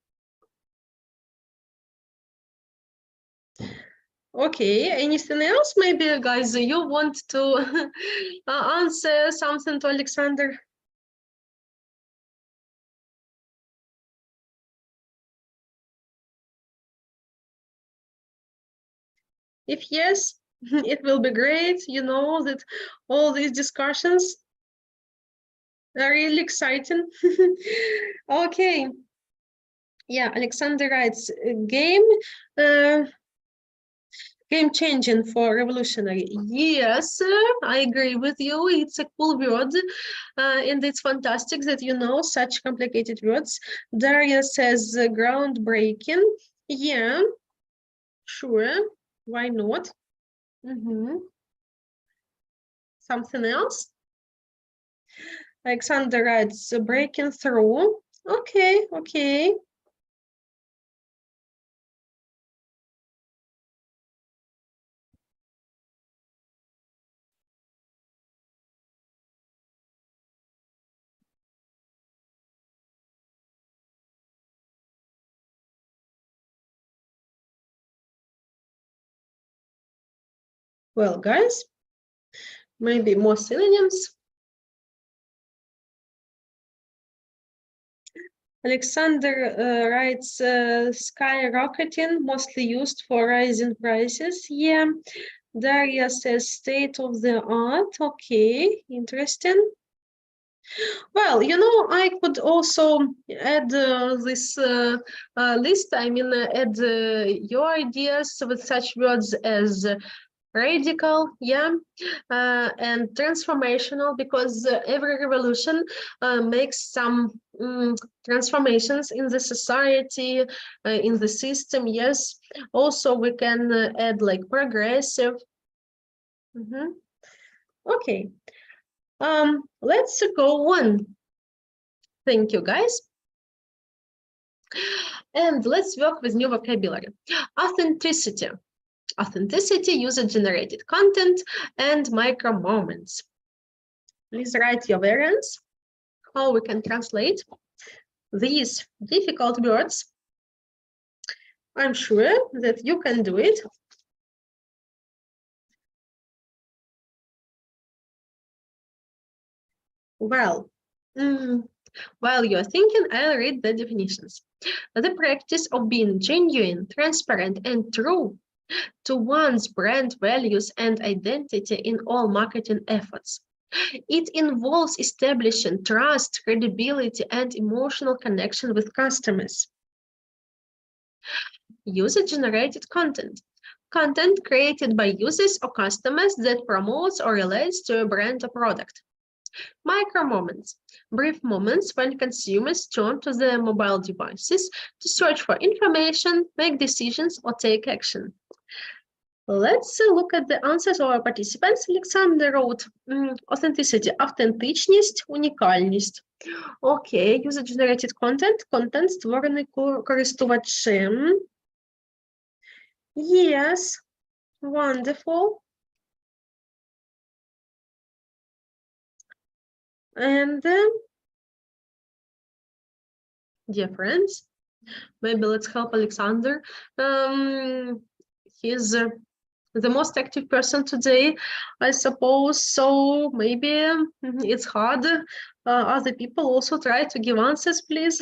Okay, anything else? Maybe, guys, you want to answer something to Alexander? If yes, it will be great. You know that all these discussions are really exciting. Okay. Yeah, Alexander writes, game changing for revolutionary. Yes, I agree with you. It's a cool word, and it's fantastic that you know such complicated words. Daria says groundbreaking. Yeah, sure. Why not? Something else? Alexander writes breaking through. Okay, okay. Well, guys, maybe more synonyms. Alexander writes skyrocketing, mostly used for rising prices. Yeah. Daria says state of the art. Okay, interesting. Well, you know, I could also add this list. I mean, add your ideas with such words as radical, yeah, and transformational, because every revolution makes some transformations in the society, in the system, yes. Also, we can add like progressive. Okay, let's go on. Thank you, guys. And let's work with new vocabulary. Authenticity. Authenticity, user-generated content, and micro moments. Please write your variants, how we can translate these difficult words. I'm sure that you can do it. Well, while you're thinking, I'll read the definitions. The practice of being genuine, transparent, and true to one's brand values and identity in all marketing efforts. It involves establishing trust, credibility, and emotional connection with customers. User-generated content. Content created by users or customers that promotes or relates to a brand or product. Micro moments. Brief moments when consumers turn to their mobile devices to search for information, make decisions, or take action. Let's look at the answers of our participants. Alexander wrote authenticity, автентичність, унікальність. Okay, user-generated content, контент створений користувачем. Yes, wonderful. And dear friends, maybe let's help Alexander. He's the most active person today, I suppose, so maybe it's hard. Other people also try to give answers, please.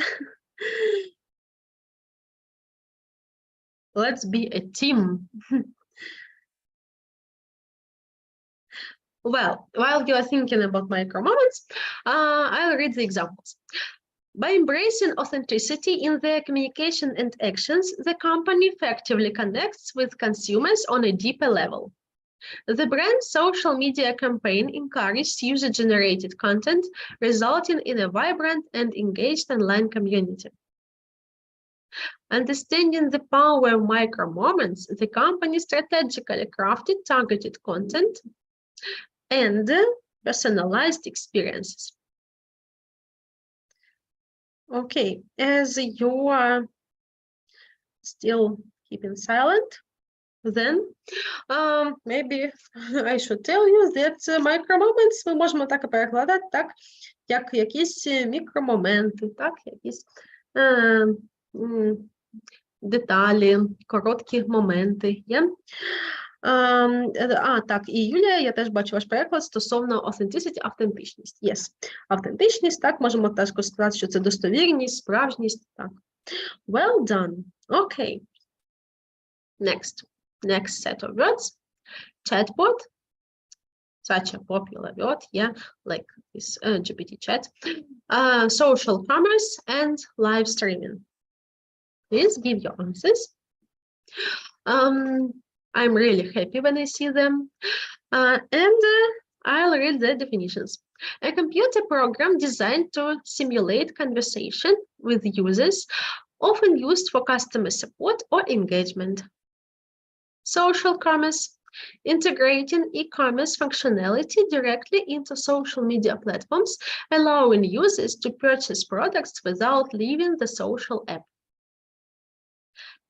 Let's be a team. Well, while you are thinking about micro moments, I'll read the examples. By embracing authenticity in their communication and actions, the company effectively connects with consumers on a deeper level. The brand's social media campaign encourages user-generated content, resulting in a vibrant and engaged online community. Understanding the power of micro moments, the company strategically crafted targeted content and personalized experiences. Okay, as you are still keeping silent, then maybe I should tell you that micro moments ми можемо так і перекладати, так, як якісь мікромоменти, так, якісь деталі, короткі моменти. Yeah? Так, і Юлія, я теж бачу ваш переклад стосовно authenticity, автентичність. Yes. Автентичність, так, можемо теж сказати, що це достовірність, справжність, так. Well done. Okay. Next set of words. Chatbot. Such a popular word, yeah, like this GPT chat. Social commerce and live streaming. Please give your answers. I'm really happy when I see them. And I'll read the definitions. A computer program designed to simulate conversation with users, often used for customer support or engagement. Social commerce, integrating e-commerce functionality directly into social media platforms, allowing users to purchase products without leaving the social app.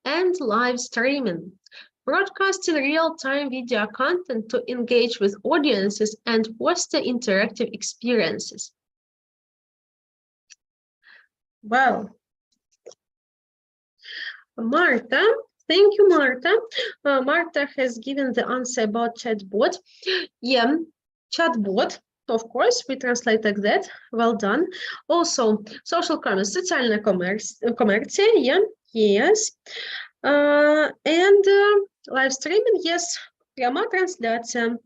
And live streaming, broadcasting real-time video content to engage with audiences and foster interactive experiences. Well, Marta Thank you, Marta. Marta has given the answer about chatbot. Yeah, chatbot. Of course, we translate like that. Well done. Also, social commerce, соціальна комерція. Yeah, yes. And live streaming, yes. Пряма трансляція.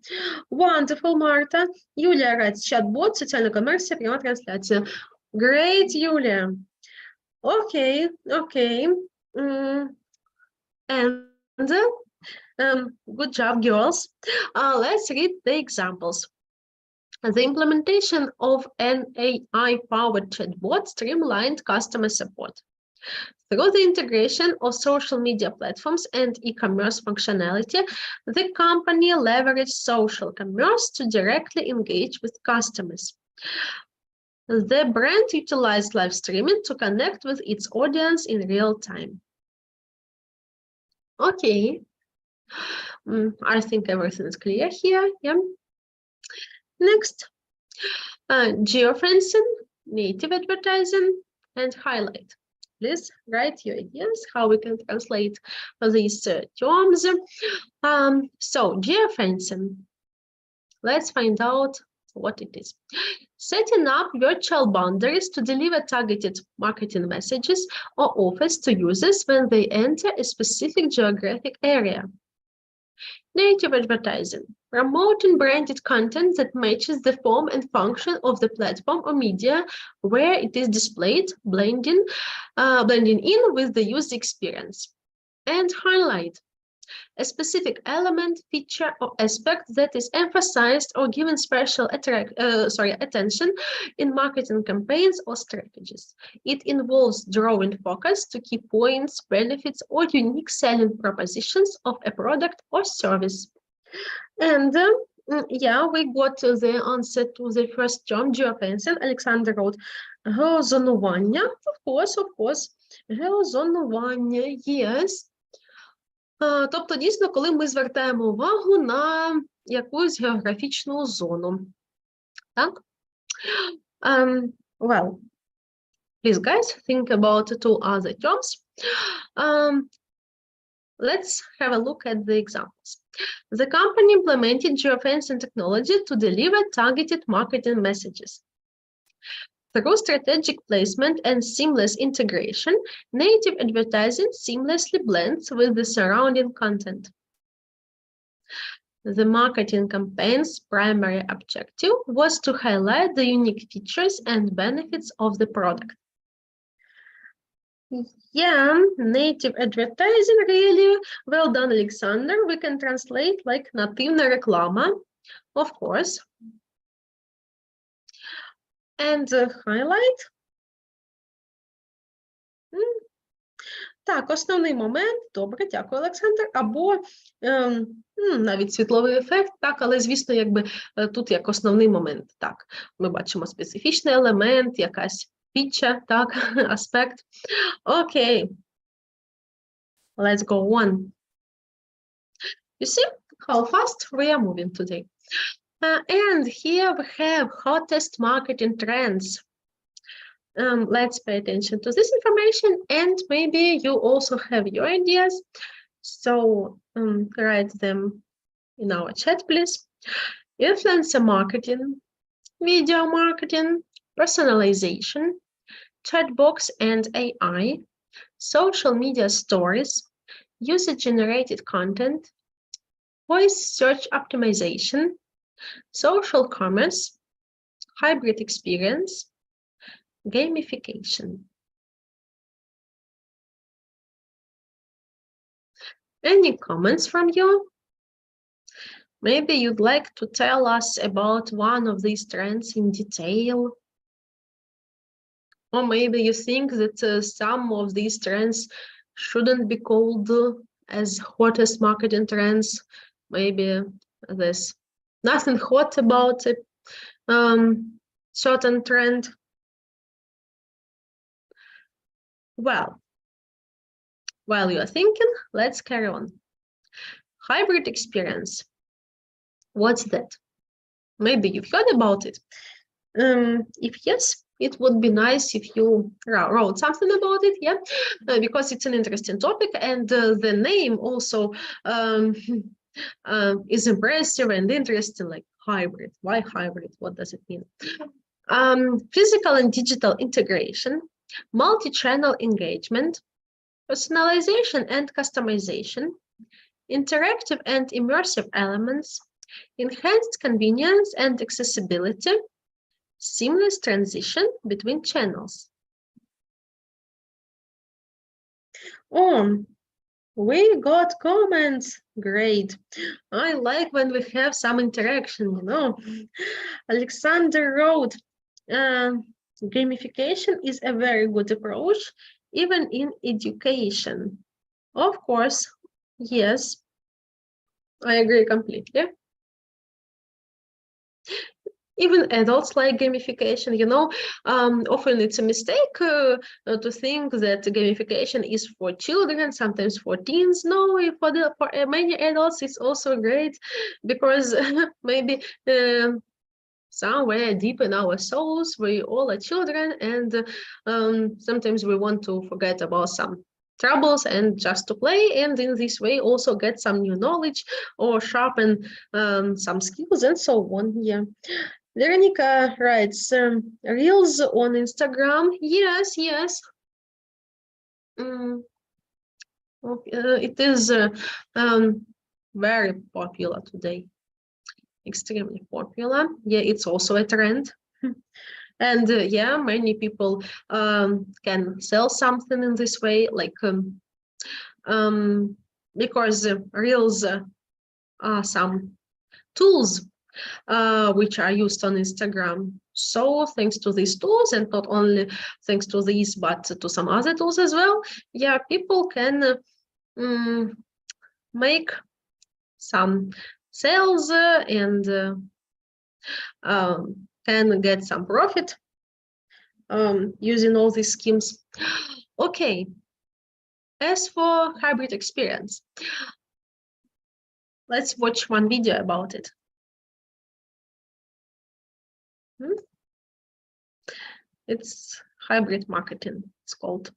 Wonderful, Marta. Юлія writes chatbot, соціальна комерція, пряма трансляція. Great, Юлія. Okay, okay. And good job, girls. Let's read the examples. The implementation of an AI-powered chatbot streamlined customer support. Through the integration of social media platforms and e-commerce functionality, the company leveraged social commerce to directly engage with customers. The brand utilized live streaming to connect with its audience in real time. Okay, I think everything is clear here. Yeah. Next, geofencing, native advertising, and highlight. Please write your ideas how we can translate these terms. So geofencing, let's find out what it is. Setting up virtual boundaries to deliver targeted marketing messages or offers to users when they enter a specific geographic area. Native advertising, promoting branded content that matches the form and function of the platform or media where it is displayed, blending in with the user experience. And highlight, a specific element, feature, or aspect that is emphasized or given special attention in marketing campaigns or strategies. It involves drawing focus to key points, benefits, or unique selling propositions of a product or service. And yeah, we got the answer to the first term, geofencing. Alexander wrote, geozonування. Of course. Geozonування, yes. Тобто, дійсно, коли ми звертаємо увагу на якусь географічну зону. Так? Well, please, guys, think about two other terms. Let's have a look at the examples. The company implemented geofencing technology to deliver targeted marketing messages. Through strategic placement and seamless integration, native advertising seamlessly blends with the surrounding content. The marketing campaign's primary objective was to highlight the unique features and benefits of the product. Yeah, native advertising, really. Well done, Alexander. We can translate like нативна реклама, of course. And highlight. Так, основний момент. Добре, дякую, Олександр. Або навіть світловий ефект, так, але, звісно, якби тут як основний момент. Так, ми бачимо специфічний елемент, якась фіча, так, аспект. Окей. Let's go on. You see how fast we are moving today. And here we have hottest marketing trends. Let's pay attention to this information, and maybe you also have your ideas. So write them in our chat, please. Influencer marketing, video marketing, personalization, chat box and AI, social media stories, user-generated content, voice search optimization, social commerce, hybrid experience, gamification. Any comments from you? Maybe you'd like to tell us about one of these trends in detail. Or maybe you think that some of these trends shouldn't be called as hottest marketing trends. Maybe there's nothing hot about a certain trend. Well, while you are thinking, let's carry on. Hybrid experience. What's that? Maybe you've heard about it. If yes, it would be nice if you wrote something about it, yeah, because it's an interesting topic, and the name also is impressive and interesting, like hybrid. Why hybrid? What does it mean? Physical and digital integration, multi-channel engagement, personalization and customization, interactive and immersive elements, enhanced convenience and accessibility, seamless transition between channels. Oh, we got comments. Great. I like when we have some interaction, you know. Alexander wrote, gamification is a very good approach, even in education. Of course, yes, I agree completely. Even adults like gamification, you know. Often it's a mistake to think that gamification is for children, sometimes for teens. No, for many adults, it's also great, because maybe somewhere deep in our souls, we all are children, and sometimes we want to forget about some troubles and just to play, and in this way also get some new knowledge or sharpen some skills and so on. Yeah. Veronica writes, Reels on Instagram. Yes, yes. It is very popular today. Extremely popular. Yeah, it's also a trend. And yeah, many people can sell something in this way, like because Reels are some tools which are used on Instagram. So thanks to these tools, and not only thanks to these, but to some other tools as well, yeah, people can make some sales and can get some profit using all these schemes. Okay, as for hybrid experience, let's watch one video about it. It's hybrid marketing, it's called.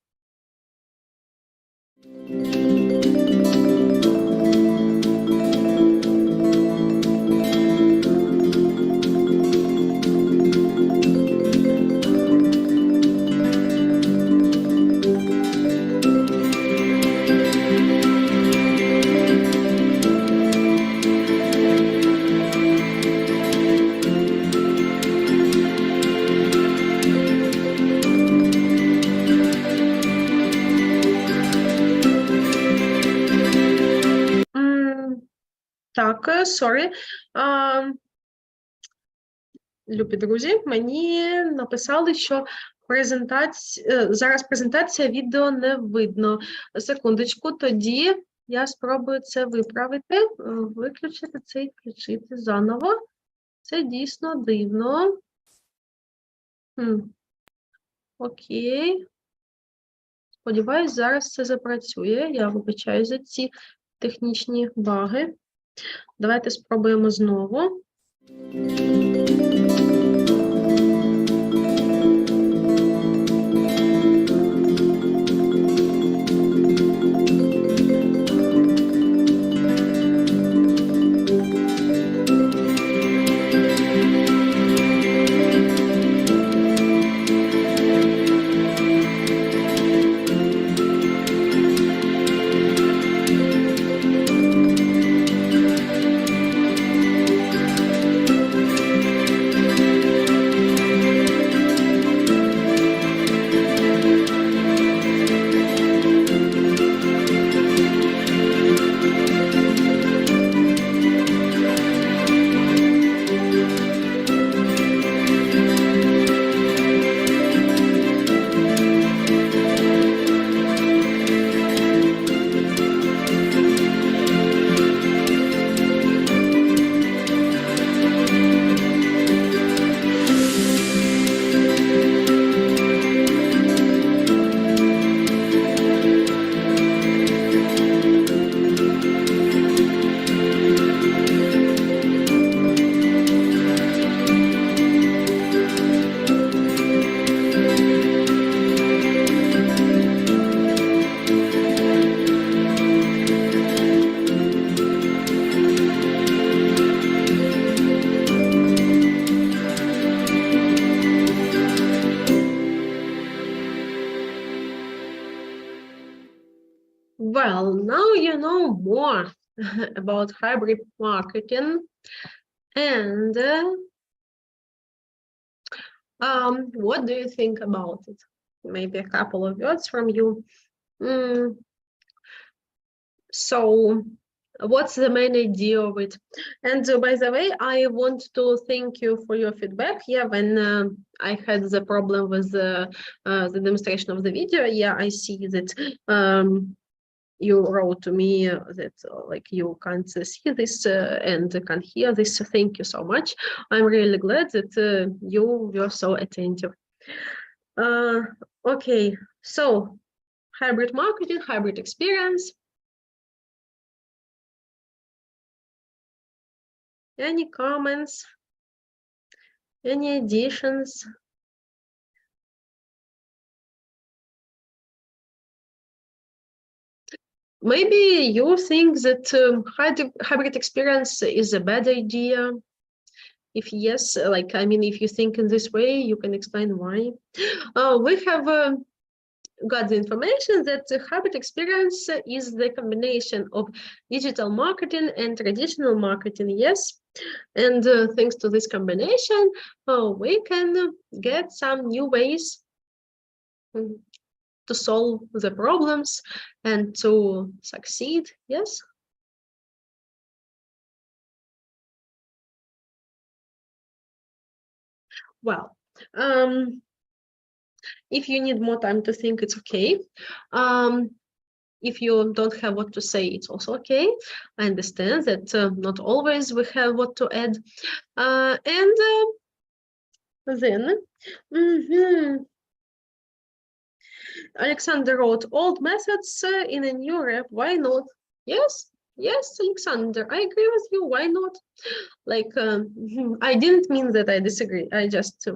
Так, sorry. Любі друзі, мені написали, що зараз презентація відео не видно. Секундочку, тоді я спробую це виправити, виключити це і включити заново. Це дійсно дивно. Окей. Сподіваюсь, зараз це запрацює. Я вибачаю за ці технічні баги. Давайте спробуємо знову. about hybrid marketing, and what do you think about it? Maybe a couple of words from you. So, what's the main idea of it? And by the way, I want to thank you for your feedback. Yeah, when I had the problem with the demonstration of the video, yeah, I see that you wrote to me that like you can't see this and can't hear this. So thank you so much. I'm really glad that you were so attentive. Okay, so hybrid marketing, hybrid experience. Any comments? Any additions? Maybe you think that hybrid experience is a bad idea. If yes, like, I mean, if you think in this way, you can explain why. We have got the information that the hybrid experience is the combination of digital marketing and traditional marketing, yes. And thanks to this combination, we can get some new ways to solve the problems and to succeed, yes? Well, if you need more time to think, it's okay. If you don't have what to say, it's also okay. I understand that not always we have what to add. And then, Alexander wrote, old methods in a new rep, why not? Yes, yes, Alexander, I agree with you, why not? Like, I didn't mean that I disagree, I just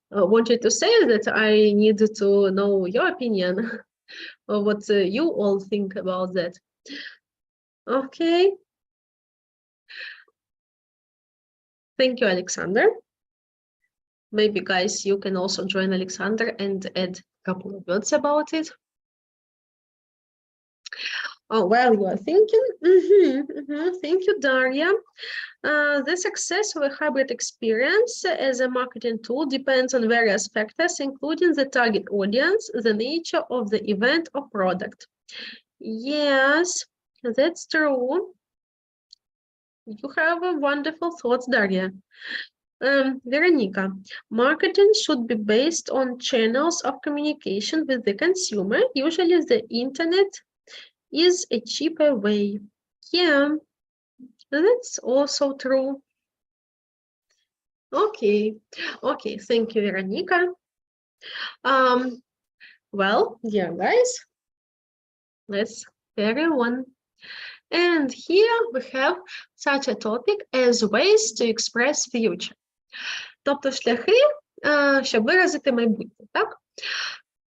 wanted to say that I need to know your opinion, or what you all think about that. Okay. Thank you, Alexander. Maybe, guys, you can also join Alexander and add a couple of words about it. Oh, while you are thinking, thank you, Daria. The success of a hybrid experience as a marketing tool depends on various factors, including the target audience, the nature of the event or product. Yes, that's true. You have wonderful thoughts, Daria. Veronica, marketing should be based on channels of communication with the consumer. Usually the internet is a cheaper way. Yeah, that's also true. Okay, okay, thank you, Veronica. Well, dear guys, let's carry on. And here we have such a topic as ways to express future. Тобто шляхи, щоб виразити майбутнє, так?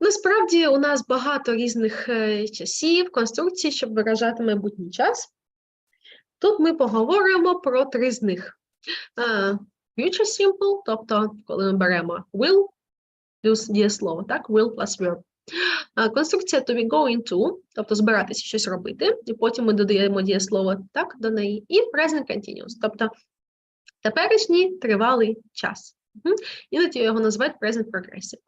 Насправді у нас багато різних часів, конструкцій, щоб виражати майбутній час. Тут ми поговоримо про три з них. Future simple, тобто коли ми беремо will плюс дієслово, так? Will plus verb. Конструкція to be going to, тобто збиратися щось робити, і потім ми додаємо дієслово так до неї, і present continuous, тобто теперішній тривалий час. Іноді його називають present progressive.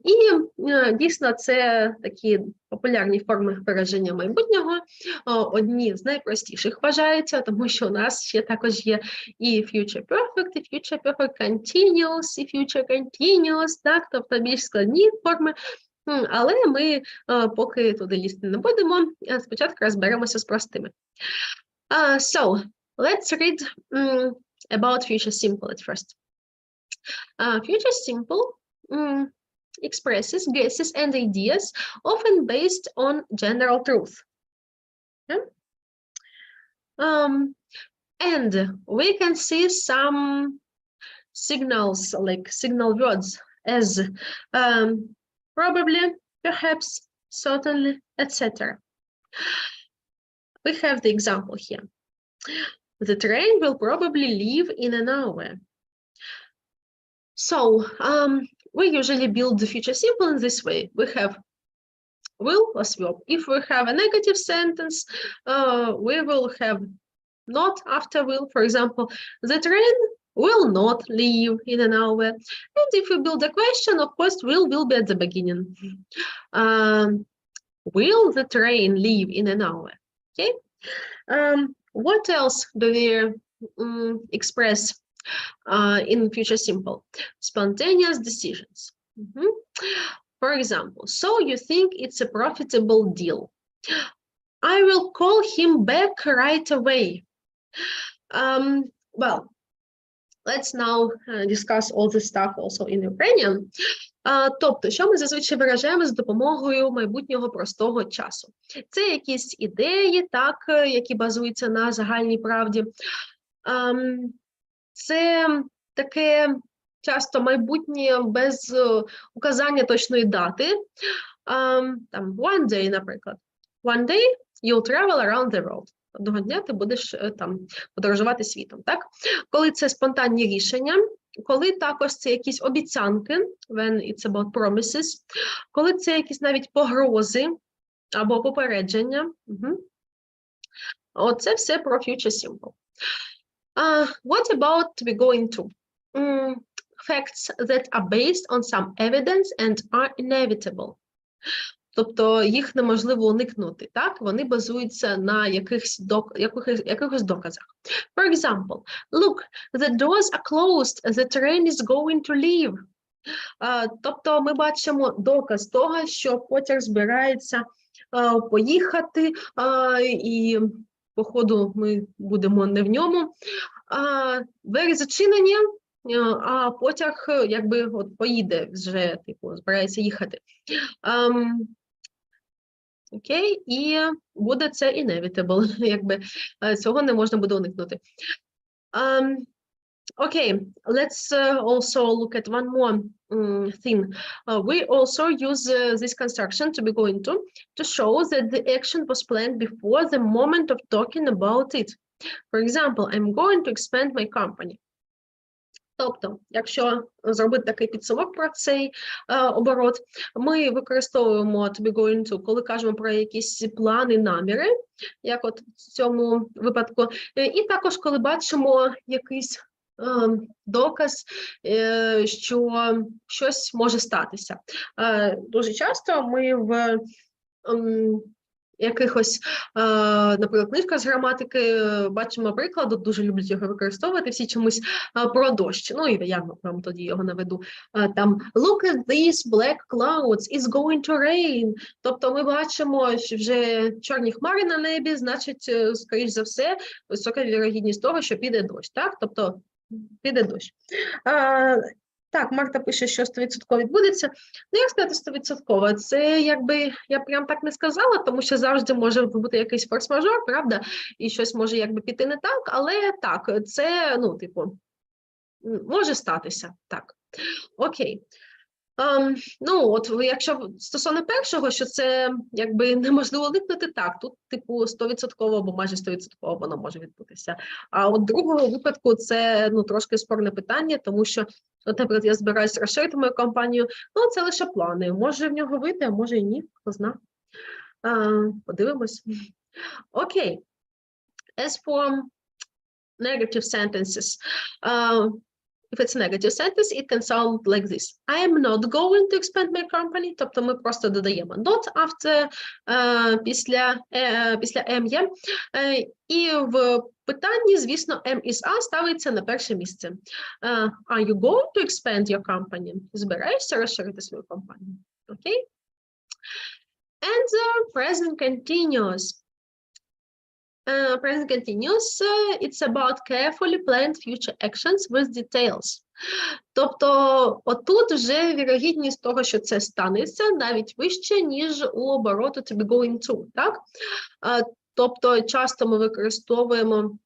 І дійсно це такі популярні форми вираження майбутнього. Одні з найпростіших вважаються, тому що у нас ще також є і future perfect, і future perfect continuous, і future continuous, так, тобто більш складні форми. Але ми поки туди лізти не будемо, спочатку розберемося з простими. So, let's read about future simple at first. Future simple expresses guesses and ideas, often based on general truth. Okay? And we can see some signals, like signal words, as probably, perhaps, certainly, etc. We have the example here. The train will probably leave in an hour. So, we usually build the future simple in this way. We have will plus verb. If we have a negative sentence, we will have not after will. For example, the train will not leave in an hour. And if we build a question, of course, will be at the beginning. Will the train leave in an hour? Okay. What else do we express in future simple? Spontaneous decisions. For example, so you think it's a profitable deal. I will call him back right away. Well, let's now discuss all this stuff also in Ukrainian. Тобто, що ми зазвичай виражаємо за допомогою майбутнього простого часу? Це якісь ідеї, так, які базуються на загальній правді. Це таке часто майбутнє без указання точної дати. Там, one day, наприклад. One day you'll travel around the world. Одного дня ти будеш там подорожувати світом, так? Коли це спонтанні рішення, коли також це якісь обіцянки, when it's about promises, коли це якісь навіть погрози або попередження. Оце все про future simple. What about we going to? Facts that are based on some evidence and are inevitable. Тобто їх неможливо уникнути, так? Вони базуються на якихось доказах. For example, look, the doors are closed, the train is going to leave. Тобто ми бачимо доказ того, що потяг збирається поїхати, і, походу, ми будемо не в ньому. Двері зачинені, а потяг якби от поїде вже, типу, збирається їхати. Окей, і буде це inevitable, якби цього не можна буде уникнути. Okay, let's also look at one more thing. We also use this construction to be going to show that the action was planned before the moment of talking about it. For example, I'm going to expand my company. Тобто, якщо зробити такий підсумок про цей оборот, ми використовуємо to be going to, коли кажемо про якісь плани, наміри, як от в цьому випадку, і також коли бачимо якийсь доказ, що щось може статися. Дуже часто ми в якихось, наприклад, книжках з граматики бачимо приклад, дуже люблять його використовувати, всі чомусь про дощ. Ну, і я вам тоді його наведу. Там, look at these black clouds, it's going to rain. Тобто ми бачимо, що вже чорні хмари на небі, значить, скоріш за все, висока вірогідність того, що піде дощ, так? Тобто, піде дощ. Так, Марта пише, що 100% відбудеться. Ну, як сказати 100%? Це якби, я прям так не сказала, тому що завжди може бути якийсь форс-мажор, правда? І щось може якби піти не так, але так, це, ну, типу, може статися, так. Окей. Ну, от, якщо стосовно першого, що це, якби, неможливо уникнути, так, тут, типу, 100% або майже 100% воно може відбутися. А от другого випадку це, ну, трошки спорне питання, тому що, от, наприклад, я збираюся розширити мою компанію, ну, це лише плани. Може в нього вийти, а може і ні, хто знає. Подивимось. Окей. As for negative sentences, if it's a negative sentence, it can sound like this. I am not going to expand my company. Тобто ми просто додаємо not after, після am є. І в питанні, звісно, am is a ставиться на перше місце. Are you going to expand your company? Збираєшся розширити свою компанію? Окей? And the present continuous. Present continuous, it's about carefully planned future actions with details. Тобто, отут вже вірогідність того, що це станеться, навіть вище, ніж у обороту to be going to, так? Тобто, часто ми використовуємо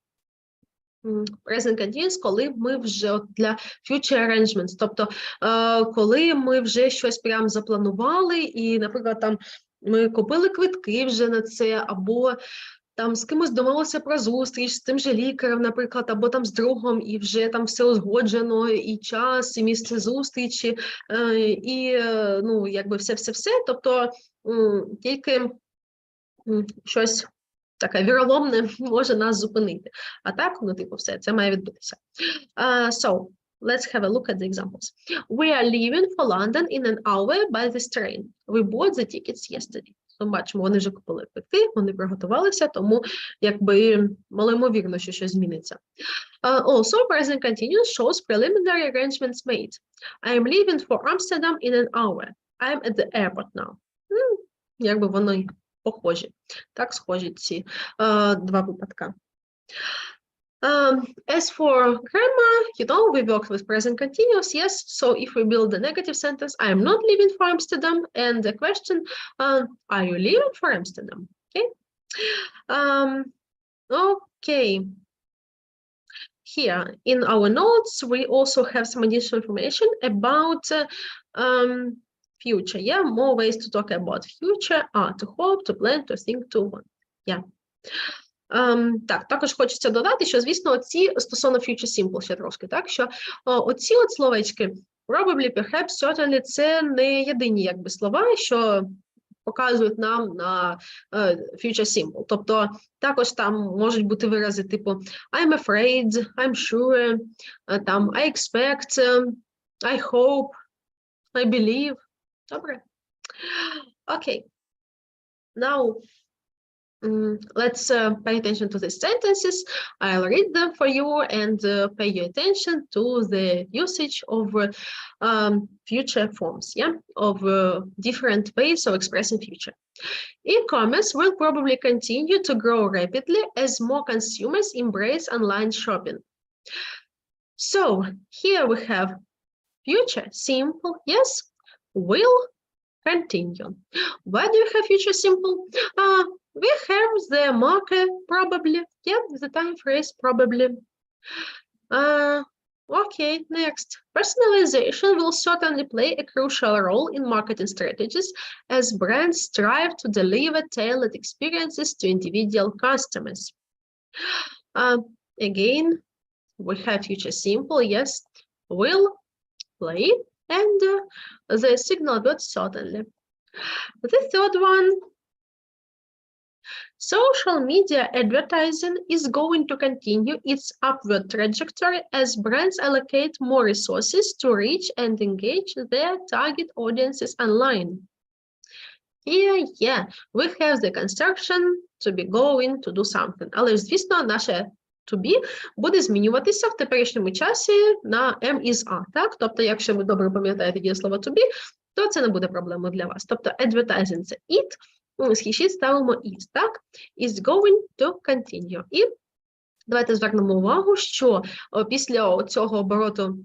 present continuous, коли ми вже для future arrangements, тобто, коли ми вже щось прям запланували і, наприклад, там ми купили квитки вже на це, або там з кимось домовилися про зустріч, з тим же лікарем, наприклад, або там з другом, і вже там все узгоджено, і час, і місце зустрічі, і, ну, якби все. Тобто тільки щось таке віроломне може нас зупинити. А так, ну, типу, все, це має відбутися. So, let's have a look at the examples. We are leaving for London in an hour by this train. We bought the tickets yesterday. Ми бачимо, вони вже купили квитки, вони приготувалися, тому якби малоймовірно, що щось зміниться. Also, present continuous shows preliminary arrangements made. I am leaving for Amsterdam in an hour. I am at the airport now. Якби вони похожі. Так, схожі ці два випадка. As for grammar, we work with present continuous, yes. So if we build a negative sentence, I am not leaving for Amsterdam, and the question, are you leaving for Amsterdam? Okay. Okay. Here in our notes, we also have some additional information about future. Yeah, more ways to talk about future are to hope, to plan, to think, to want. Yeah. Так, також хочеться додати, що, звісно, оці стосовно future simple ще трошки, так, що оці от словечки probably, perhaps, certainly, це не єдині, якби, слова, що показують нам на future simple. Тобто, також там можуть бути вирази типу I'm afraid, I'm sure, там I expect, I hope, I believe. Добре? Okay. Now, let's pay attention to the sentences. I'll read them for you and pay your attention to the usage of future forms, yeah, of different ways of expressing future. E-commerce will probably continue to grow rapidly as more consumers embrace online shopping. So here we have future simple, yes, will continue. Why do you have future simple? We have the marker probably, yeah, the time phrase probably. Okay, next. Personalization will certainly play a crucial role in marketing strategies as brands strive to deliver tailored experiences to individual customers. Again, we have future simple, yes, will play, and the signal word certainly. The third one, social media advertising is going to continue its upward trajectory as brands allocate more resources to reach and engage their target audiences online. Here, yeah, we have the construction to be going to do something. Але, звісно, наше to be буде змінюватися в теперішньому часі на am is are, так? Тобто, якщо ви добре пам'ятаєте дієслово to be, то це не буде проблемою для вас. Тобто, advertising – це it, східші ставимо is, так? Is going to continue. І давайте звернемо увагу, що після цього обороту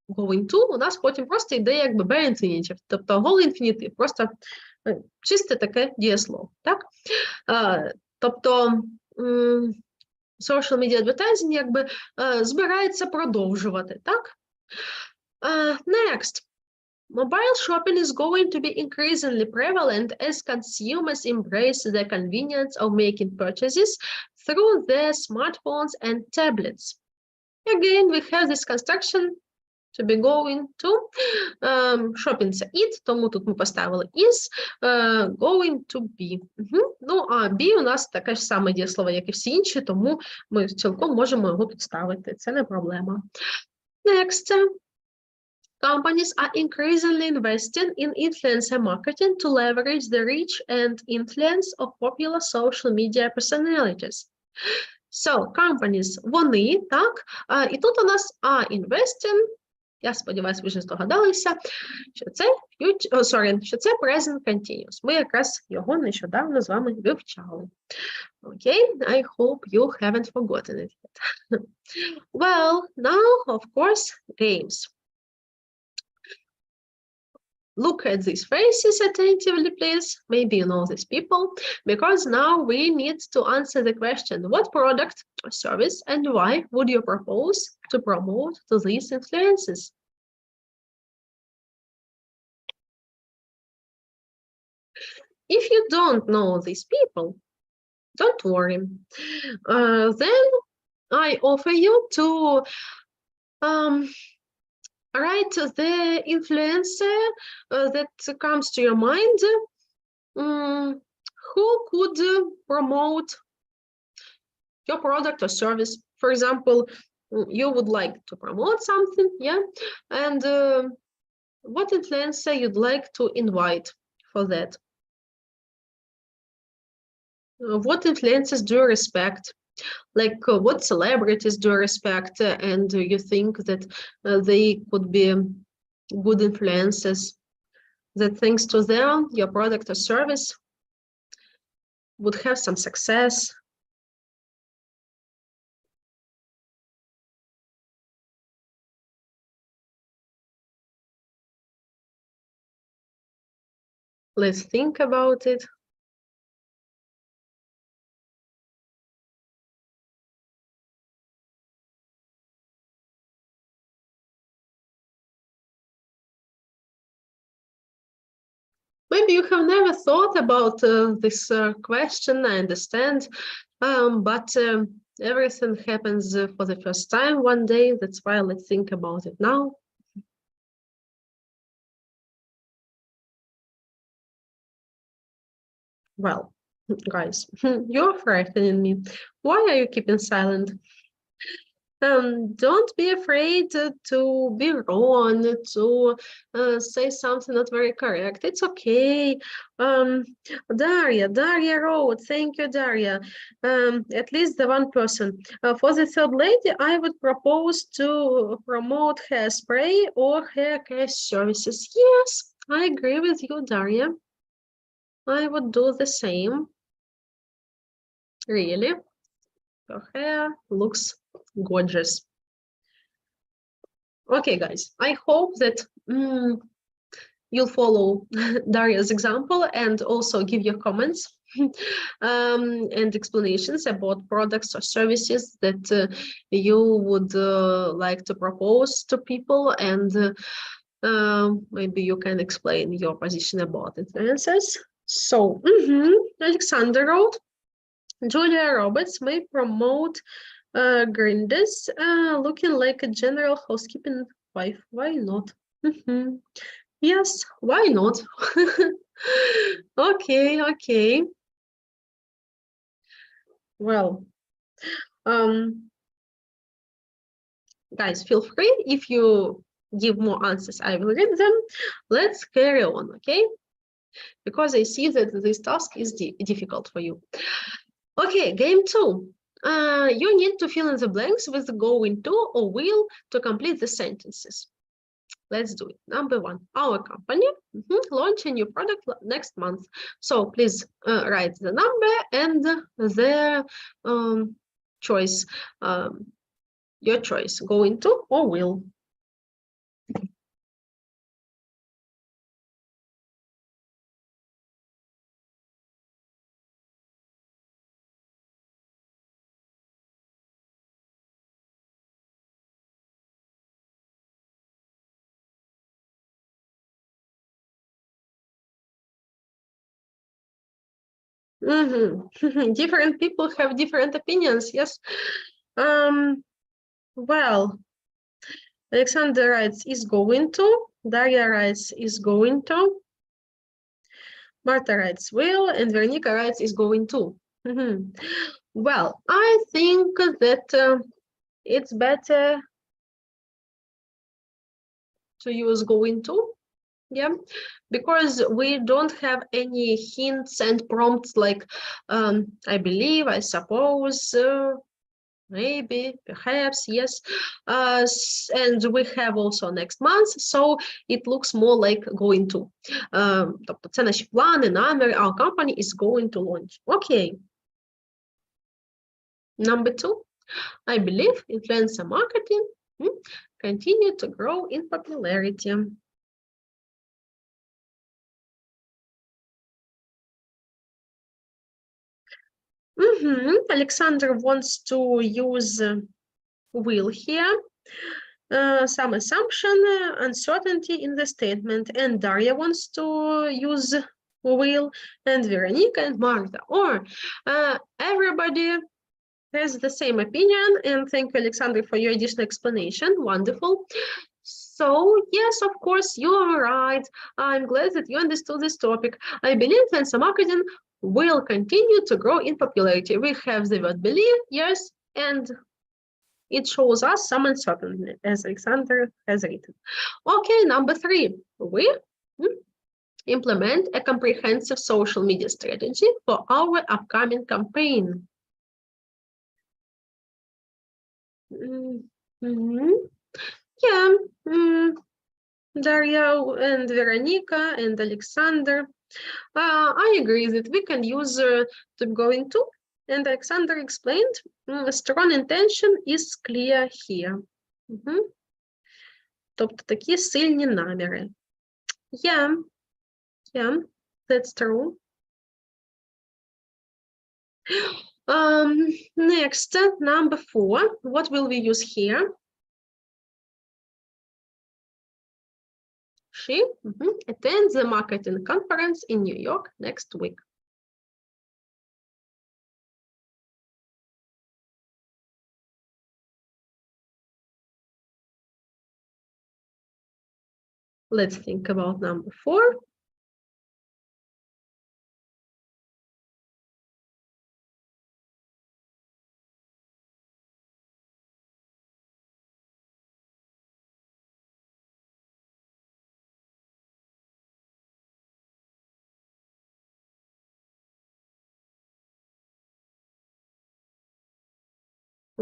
going to у нас потім просто йде якби bare infinitive, тобто whole infinitive, просто чисте таке дієслово, так? Тобто social media advertising якби збирається продовжувати, так? Next. Mobile shopping is going to be increasingly prevalent as consumers embrace the convenience of making purchases through their smartphones and tablets. Again, we have this construction to be going to. Shopping – це it, тому тут ми поставили is, going to be. Ну, а be у нас таке ж саме дієслово, як і всі інші, тому ми цілком можемо його тут ставити. Це не проблема. Next. Companies are increasingly investing in influencer marketing to leverage the reach and influence of popular social media personalities. So, companies, вони, так, і тут у нас are investing, я сподіваюся, ви вже здогадалися, що це present continuous. Ми якраз його нещодавно з вами вивчали. Okay, I hope you haven't forgotten it yet. Well, now, of course, games. Look at these faces attentively, please. Maybe you know these people, because now we need to answer the question, what product or service and why would you propose to promote to these influences? If you don't know these people, don't worry. Then I offer you to write the influencer that comes to your mind Who could promote your product or service? For example, you would like to promote something, yeah? And what influencer you'd like to invite for that? What influencers do you respect? Like what celebrities do you respect and you think that they could be good influencers, that thanks to them, your product or service would have some success? Let's think about it. Maybe you have never thought about this question, I understand, but everything happens for the first time one day. That's why let's think about it now. Well, guys, you're frightening me. Why are you keeping silent? Don't be afraid to be wrong, to say something not very correct. It's okay. Daria wrote, thank you, Daria. At least the one person. For the third lady, I would propose to promote hairspray or hair care services. Yes, I agree with you, Daria. I would do the same. Really? Your hair looks gorgeous. Okay, guys, I hope that you'll follow Daria's example and also give your comments and explanations about products or services that you would like to propose to people, and maybe you can explain your position about influencers. So, Alexander wrote, Julia Roberts may promote grinders looking like a general housekeeping wife. Why not? Yes, why not? Okay. Well, guys, feel free. If you give more answers, I will read them. Let's carry on, okay? Because I see that this task is difficult for you. Okay, game 2. You need to fill in the blanks with going to or will to complete the sentences. Let's do it. Number 1, our company launch a new product next month. So please write the number and the choice, your choice, going to or will. Different people have different opinions, yes. Well, Alexander writes is going to, Daria writes is going to, Marta writes will, and Veronica writes is going to. Well, I think that it's better to use going to. Yeah, because we don't have any hints and prompts like I believe, I suppose, maybe, perhaps, yes. And we have also next month, so it looks more like going to. Тобто це наші плани, наміри, our company is going to launch. Okay. Number 2, I believe influencer marketing continue to grow in popularity. Alexander wants to use will here, some assumption, uncertainty in the statement, and Daria wants to use will, and Veronica and Martha, or everybody has the same opinion. And thank you, Alexander, for your additional explanation. Wonderful. So, yes, of course, you are right. I'm glad that you understood this topic. I believe influencer marketing will continue to grow in popularity. We have the word believe, yes, and it shows us some uncertainty, as Alexander has written. Okay, number 3. We implement a comprehensive social media strategy for our upcoming campaign. Yeah, Daria and Veronica and Alexander. I agree that we can use to be going to, and Alexander explained, strong intention is clear here. Тобто такі сильні наміри. Yeah, that's true. Next, number 4. What will we use here? She attends the marketing conference in New York next week. Let's think about number 4.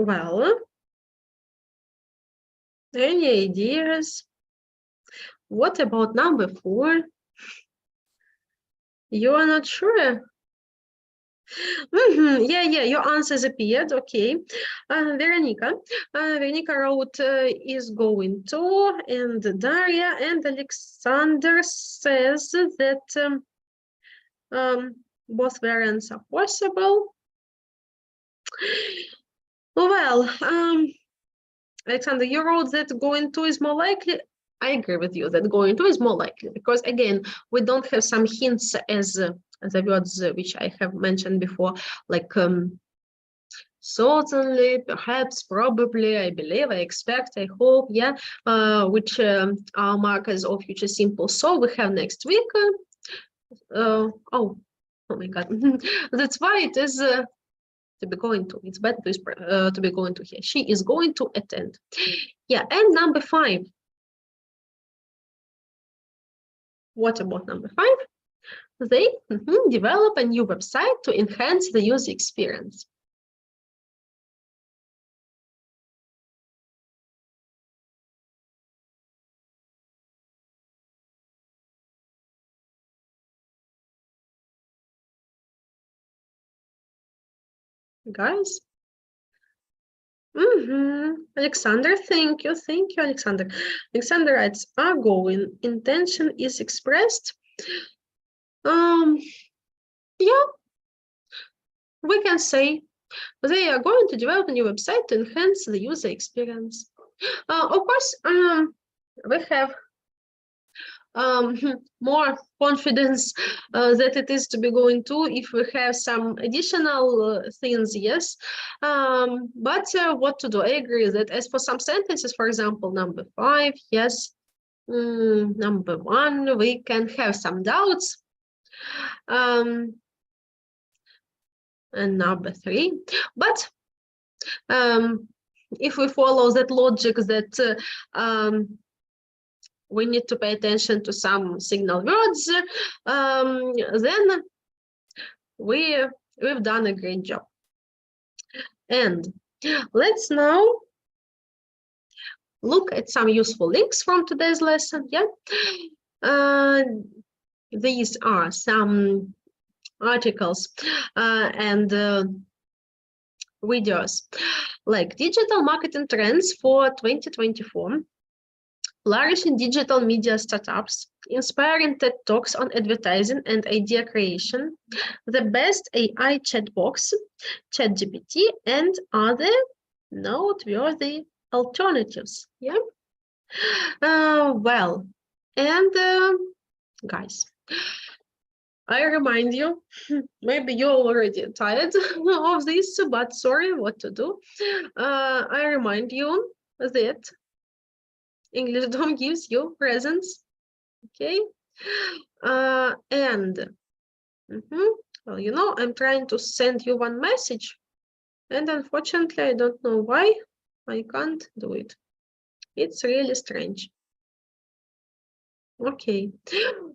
Well, any ideas? What about number 4? You are not sure? Yeah, your answers appeared. Okay. Veronica wrote is going to, and Daria and Alexander says that both variants are possible. Well, Alexander, you wrote that going to is more likely. I agree with you that going to is more likely because, again, we don't have some hints as the words which I have mentioned before, like certainly, perhaps, probably, I believe, I expect, I hope, yeah, which are markers of future simple. So we have next week. Oh my God. That's why it is to be going to. It's better to be going to here. She is going to attend. Yeah, and number 5. What about number 5? They develop a new website to enhance the user experience. Guys? Alexander, thank you, Alexander. Alexander writes, are going, intention is expressed. Yeah, we can say they are going to develop a new website to enhance the user experience. Of course, we have more confidence that it is to be going to if we have some additional things, yes. But what to do? I agree that as for some sentences, for example, number 5, yes. Number 1, we can have some doubts. And number 3, but if we follow that logic that we need to pay attention to some signal words, then we've done a great job. And let's now look at some useful links from today's lesson. Yeah, these are some articles and videos like digital marketing trends for 2024, flourishing digital media startups, inspiring TED Talks on advertising and idea creation, the best AI chat box, ChatGPT, and other noteworthy alternatives. Yeah. Well, and guys, I remind you, maybe you're already tired of this, but sorry, what to do. I remind you that Englishdom gives you presents. Okay. And well, you know, I'm trying to send you one message, and unfortunately, I don't know why I can't do it. It's really strange. Okay,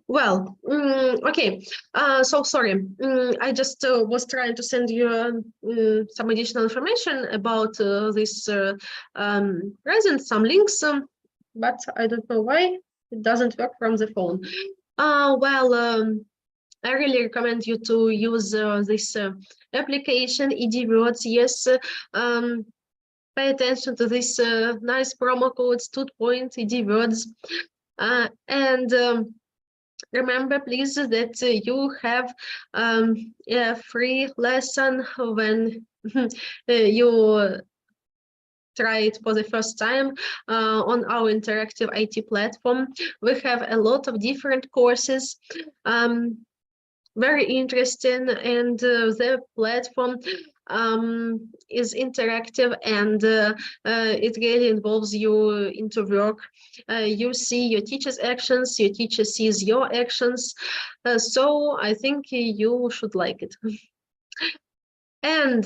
well, okay, so sorry, I just was trying to send you some additional information about this present, some links, but I don't know why it doesn't work from the phone. I really recommend you to use this application, ED-Words. Yes, pay attention to this nice promo code, StudPoint, ED-Words. And remember, please, that you have a free lesson when you try it for the first time on our interactive IT platform. We have a lot of different courses, very interesting, and the platform is interactive, and it really involves you into work. You see your teacher's actions, your teacher sees your actions, so I think you should like it. And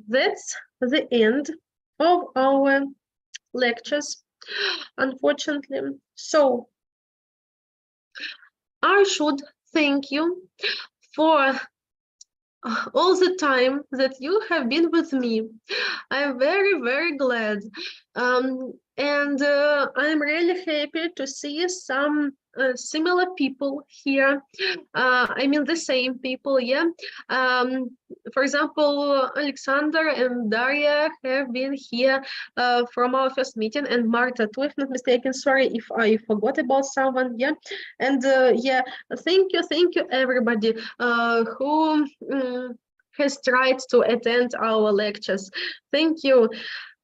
that's the end of our lectures, unfortunately. So I should thank you for all the time that you have been with me. I'm very, very glad. And I'm really happy to see some similar people here. I mean, the same people, yeah. For example, Alexander and Daria have been here from our first meeting, and Marta too, if not mistaken. Sorry if I forgot about someone, yeah. And yeah, thank you, everybody who has tried to attend our lectures. Thank you.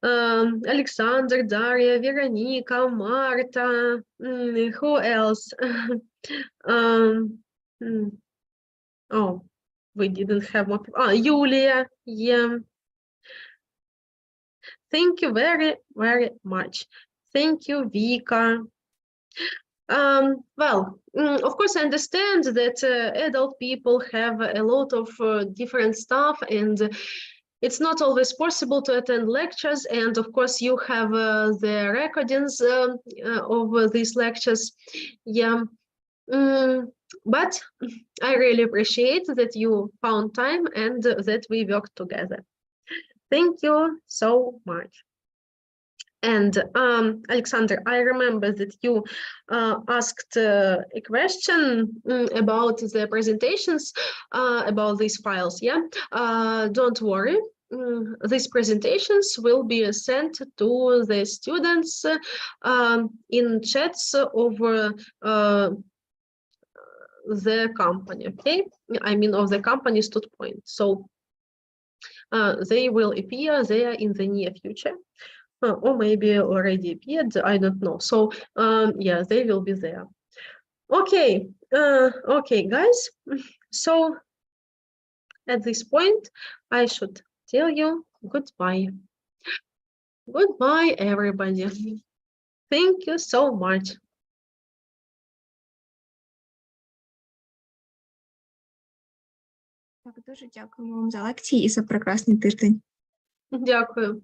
Alexander, Daria, Veronica, Marta, who else? Oh, we didn't have more people. Julia, yeah. Thank you very, very much. Thank you, Vika. Well, of course, I understand that adult people have a lot of different stuff, and it's not always possible to attend lectures, and of course you have the recordings of these lectures. Yeah, but I really appreciate that you found time and that we worked together. Thank you so much. And Alexander, I remember that you asked a question about the presentations, about these files, yeah? Don't worry, these presentations will be sent to the students in chats over the company, okay? I mean, of the company StudPoint. So they will appear there in the near future. Or maybe already appeared, I don't know. So yeah, they will be there. Okay, okay, guys. So at this point, I should tell you goodbye. Goodbye, everybody. Thank you so much. Так, дуже дякуємо вам за лекції і за прекрасний тиждень. Дякую.